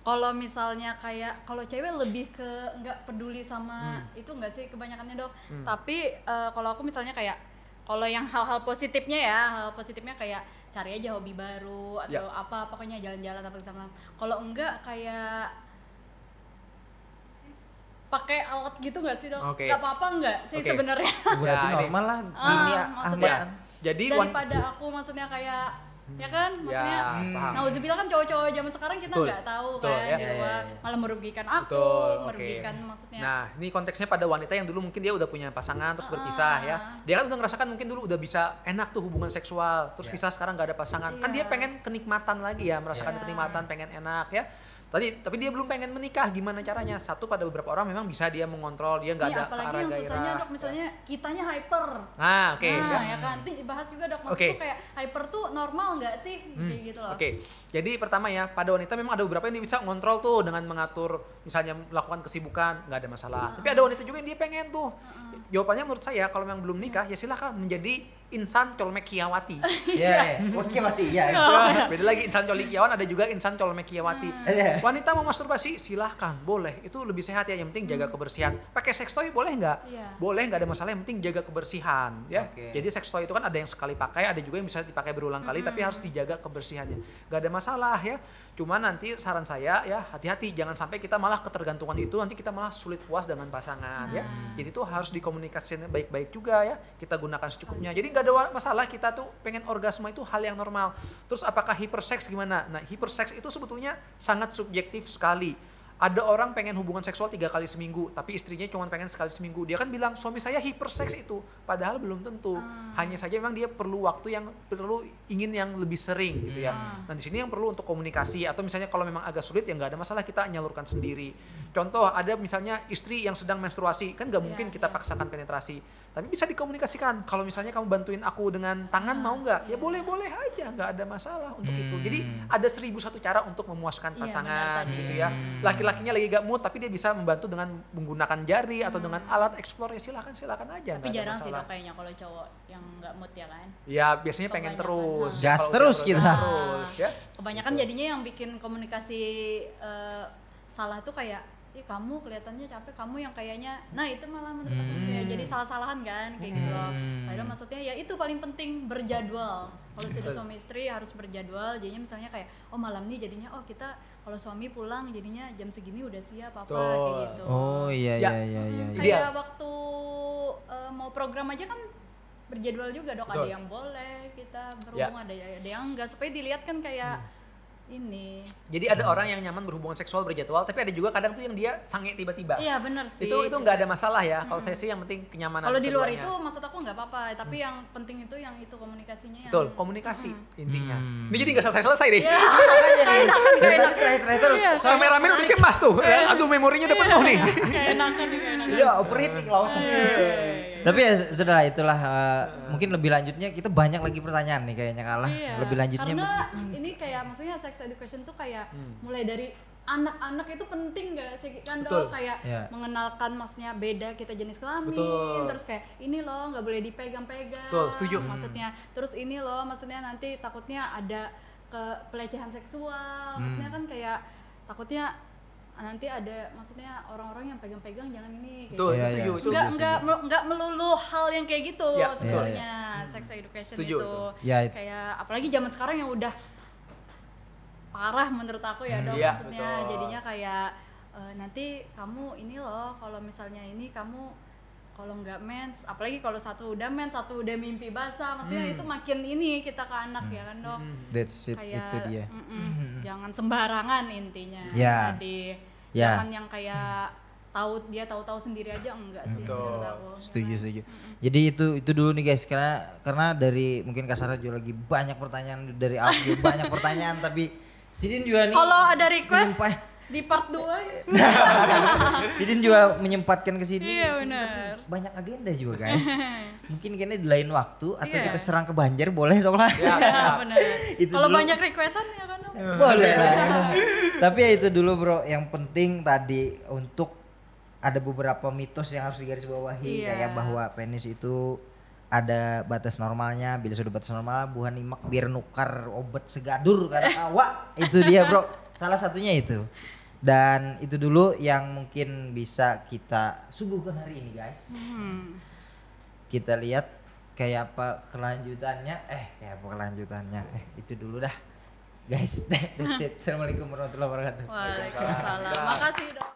Kalau misalnya kayak kalau cewek lebih ke nggak peduli sama itu nggak sih kebanyakannya dok. Tapi kalau aku misalnya kayak kalau yang hal-hal positifnya ya, hal positifnya kayak cari aja hobi baru atau apa pokoknya jalan-jalan apa sama. Kalau enggak kayak pakai alat gitu nggak sih dok? Oke. Nggak apa-apa nggak sih sebenarnya. Berarti Ya, normal lah ini maksudnya Ahmad. Jadi daripada aku maksudnya kayak ya kan maksudnya paham. nauzubillah kan cowok-cowok zaman sekarang kita Betul. nggak tahu Betul, kan ya. di luar malah merugikan aku Betul, oke. merugikan maksudnya Nah, ini konteksnya pada wanita yang dulu mungkin dia udah punya pasangan terus berpisah ya. Dia kan udah ngerasakan mungkin dulu udah bisa enak tuh hubungan seksual, terus pisah sekarang nggak ada pasangan. Kan dia pengen kenikmatan lagi ya, merasakan kenikmatan, pengen enak ya. Tapi dia belum pengen menikah, gimana caranya? Satu, pada beberapa orang memang bisa dia mengontrol, dia nggak iya, ada ke apalagi arah yang susahnya gairah. dok misalnya kitanya hyper Nah, oke. nah ya kan nanti bahas juga dok maksudku Oke. kayak hyper tuh normal nggak sih kayak gitu loh. Oke, jadi pertama ya, pada wanita memang ada beberapa yang dia bisa ngontrol tuh dengan mengatur, misalnya melakukan kesibukan, nggak ada masalah. Tapi ada wanita juga yang dia pengen tuh. Jawabannya menurut saya, kalau memang belum nikah, ya silakan menjadi insan colmekiawati. Iya, oke mati ya. Beda lagi insan colikiawan, ada juga insan colmekiawati. Iya. Wanita mau masturbasi, silahkan, boleh. Itu lebih sehat ya, yang penting jaga kebersihan. Pakai sex toy boleh nggak? Iya. Boleh, nggak ada masalah, yang penting jaga kebersihan. Ya. Oke. Jadi sex toy itu kan ada yang sekali pakai, ada juga yang bisa dipakai berulang kali, tapi harus dijaga kebersihannya. Nggak ada masalah ya. Cuma nanti saran saya ya, hati-hati, jangan sampai kita malah ketergantungan itu, nanti kita malah sulit puas dengan pasangan ya. Jadi itu harus dikomunikasikan baik-baik juga ya. Kita gunakan secukupnya. Jadi nggak ada masalah, kita tuh pengen orgasme itu hal yang normal. Terus apakah hiperseks gimana? Nah, hiperseks itu sebetulnya sangat subjektif sekali. Ada orang pengen hubungan seksual 3 kali seminggu, tapi istrinya cuma pengen sekali seminggu. Dia kan bilang suami saya hiperseks itu, padahal belum tentu. Hanya saja memang dia perlu waktu yang ingin yang lebih sering gitu ya. Nah di sini yang perlu untuk komunikasi, atau misalnya kalau memang agak sulit ya nggak ada masalah, kita nyalurkan sendiri. Contoh ada misalnya istri yang sedang menstruasi, kan nggak mungkin kita paksakan penetrasi, tapi bisa dikomunikasikan. Kalau misalnya kamu bantuin aku dengan tangan mau nggak? Ya boleh-boleh aja, nggak ada masalah untuk itu. Jadi ada 1001 cara untuk memuaskan Iya, pasangan benar tadi. gitu ya. Laki-lakinya lagi gak mood tapi dia bisa membantu dengan menggunakan jari atau dengan alat explore, ya silakan aja. Tapi nggak ada jarang sih masalah. dok kayaknya kalau cowok yang nggak mood ya kan. Ya biasanya pengen Kebanyakan. terus. Gas Kalau terus usia kita. gas terus ya. Kebanyakan jadinya yang bikin komunikasi salah tuh kayak kamu kelihatannya capek, kamu yang kayaknya, nah itu malah menurut aku kayak jadi salah-salahan kan kayak gitu loh. Padahal maksudnya ya itu paling penting, berjadwal. Kalau sudah suami istri harus berjadwal. Jadinya misalnya kayak malam nih jadinya kita kalau suami pulang jadinya jam segini udah siap apa kayak gitu. Oh iya. Kayak waktu mau program aja kan berjadwal juga dok. Betul. Ada yang boleh kita berhubungan, ada yang enggak, supaya dilihat kan kayak ini. Jadi ada orang yang nyaman berhubungan seksual berjadwal, tapi ada juga kadang tuh yang dia sange tiba-tiba. Iya benar sih. Itu nggak ada masalah ya. Kalau saya sih yang penting kenyamanan. Kalau di luar keduanya. itu maksud aku nggak apa-apa, tapi yang penting itu yang itu komunikasinya yang Betul, komunikasi intinya. Ini jadi nggak selesai deh. Ya, Dari tadi terakhir terus. Kameramen udah kemas tuh. Aduh memorinya udah penuh nih. kayak enakan nih, kayak enakan. Iya, operating langsung. Tapi ya sudah itulah mungkin lebih lanjutnya kita banyak lagi pertanyaan nih kayaknya kalah. Iya, Lebih lanjutnya karena ini kayak maksudnya sex education tuh kayak mulai dari anak-anak itu penting gak sih kan Betul. dok, kayak Iya. mengenalkan maksudnya beda kita jenis kelamin. Betul. Terus kayak ini loh nggak boleh dipegang-pegang. Betul, setuju. Maksudnya terus ini loh maksudnya nanti takutnya ada pelecehan seksual. Maksudnya kan kayak takutnya nanti ada maksudnya orang-orang yang pegang-pegang jangan ini kayak Betul, gitu. Iya, setuju. iya. Itu Nggak melulu hal yang kayak gitu Ya, sebenarnya sex education Setuju, itu. Ya, itu. Kayak apalagi zaman sekarang yang udah parah menurut aku ya dok. Iya, Maksudnya betul. jadinya kayak nanti kamu ini loh kalau misalnya ini kamu kalau nggak mens, apalagi kalau satu udah mens, satu udah mimpi basah, maksudnya itu makin ini kita ke anak ya kan dok. That's it, Kayak itu dia. jangan sembarangan intinya. Ya. Jadi Ya. jangan yang kayak tahu-tahu sendiri aja enggak sih menurut aku. Setuju. Jadi itu dulu nih guys, karena dari mungkin Kak Sarah juga lagi banyak pertanyaan, dari aku juga banyak pertanyaan, tapi Sidin juga nih. Kalau ada request di part 2 ya. Sidin juga menyempatkan ke sini. Iya, Sidin benar. tapi banyak agenda juga guys. Mungkin kayaknya di lain waktu atau Iya. kita serang ke Banjar boleh dong lah. Ya, benar. Itu Kalau dulu. banyak requestan ya kan dok. Boleh lah. Tapi ya itu dulu bro, yang penting tadi untuk ada beberapa mitos yang harus digarisbawahi. Iya. Kayak bahwa penis itu ada batas normalnya, bila sudah batas normal buhan imak biar nukar obat segadur karena awak. Itu dia bro, salah satunya itu. Dan itu dulu yang mungkin bisa kita suguhkan hari ini guys. Kita lihat kayak apa kelanjutannya. Itu dulu dah guys. That's it. Assalamualaikum warahmatullahi wabarakatuh. Waalaikumsalam. Makasih dok.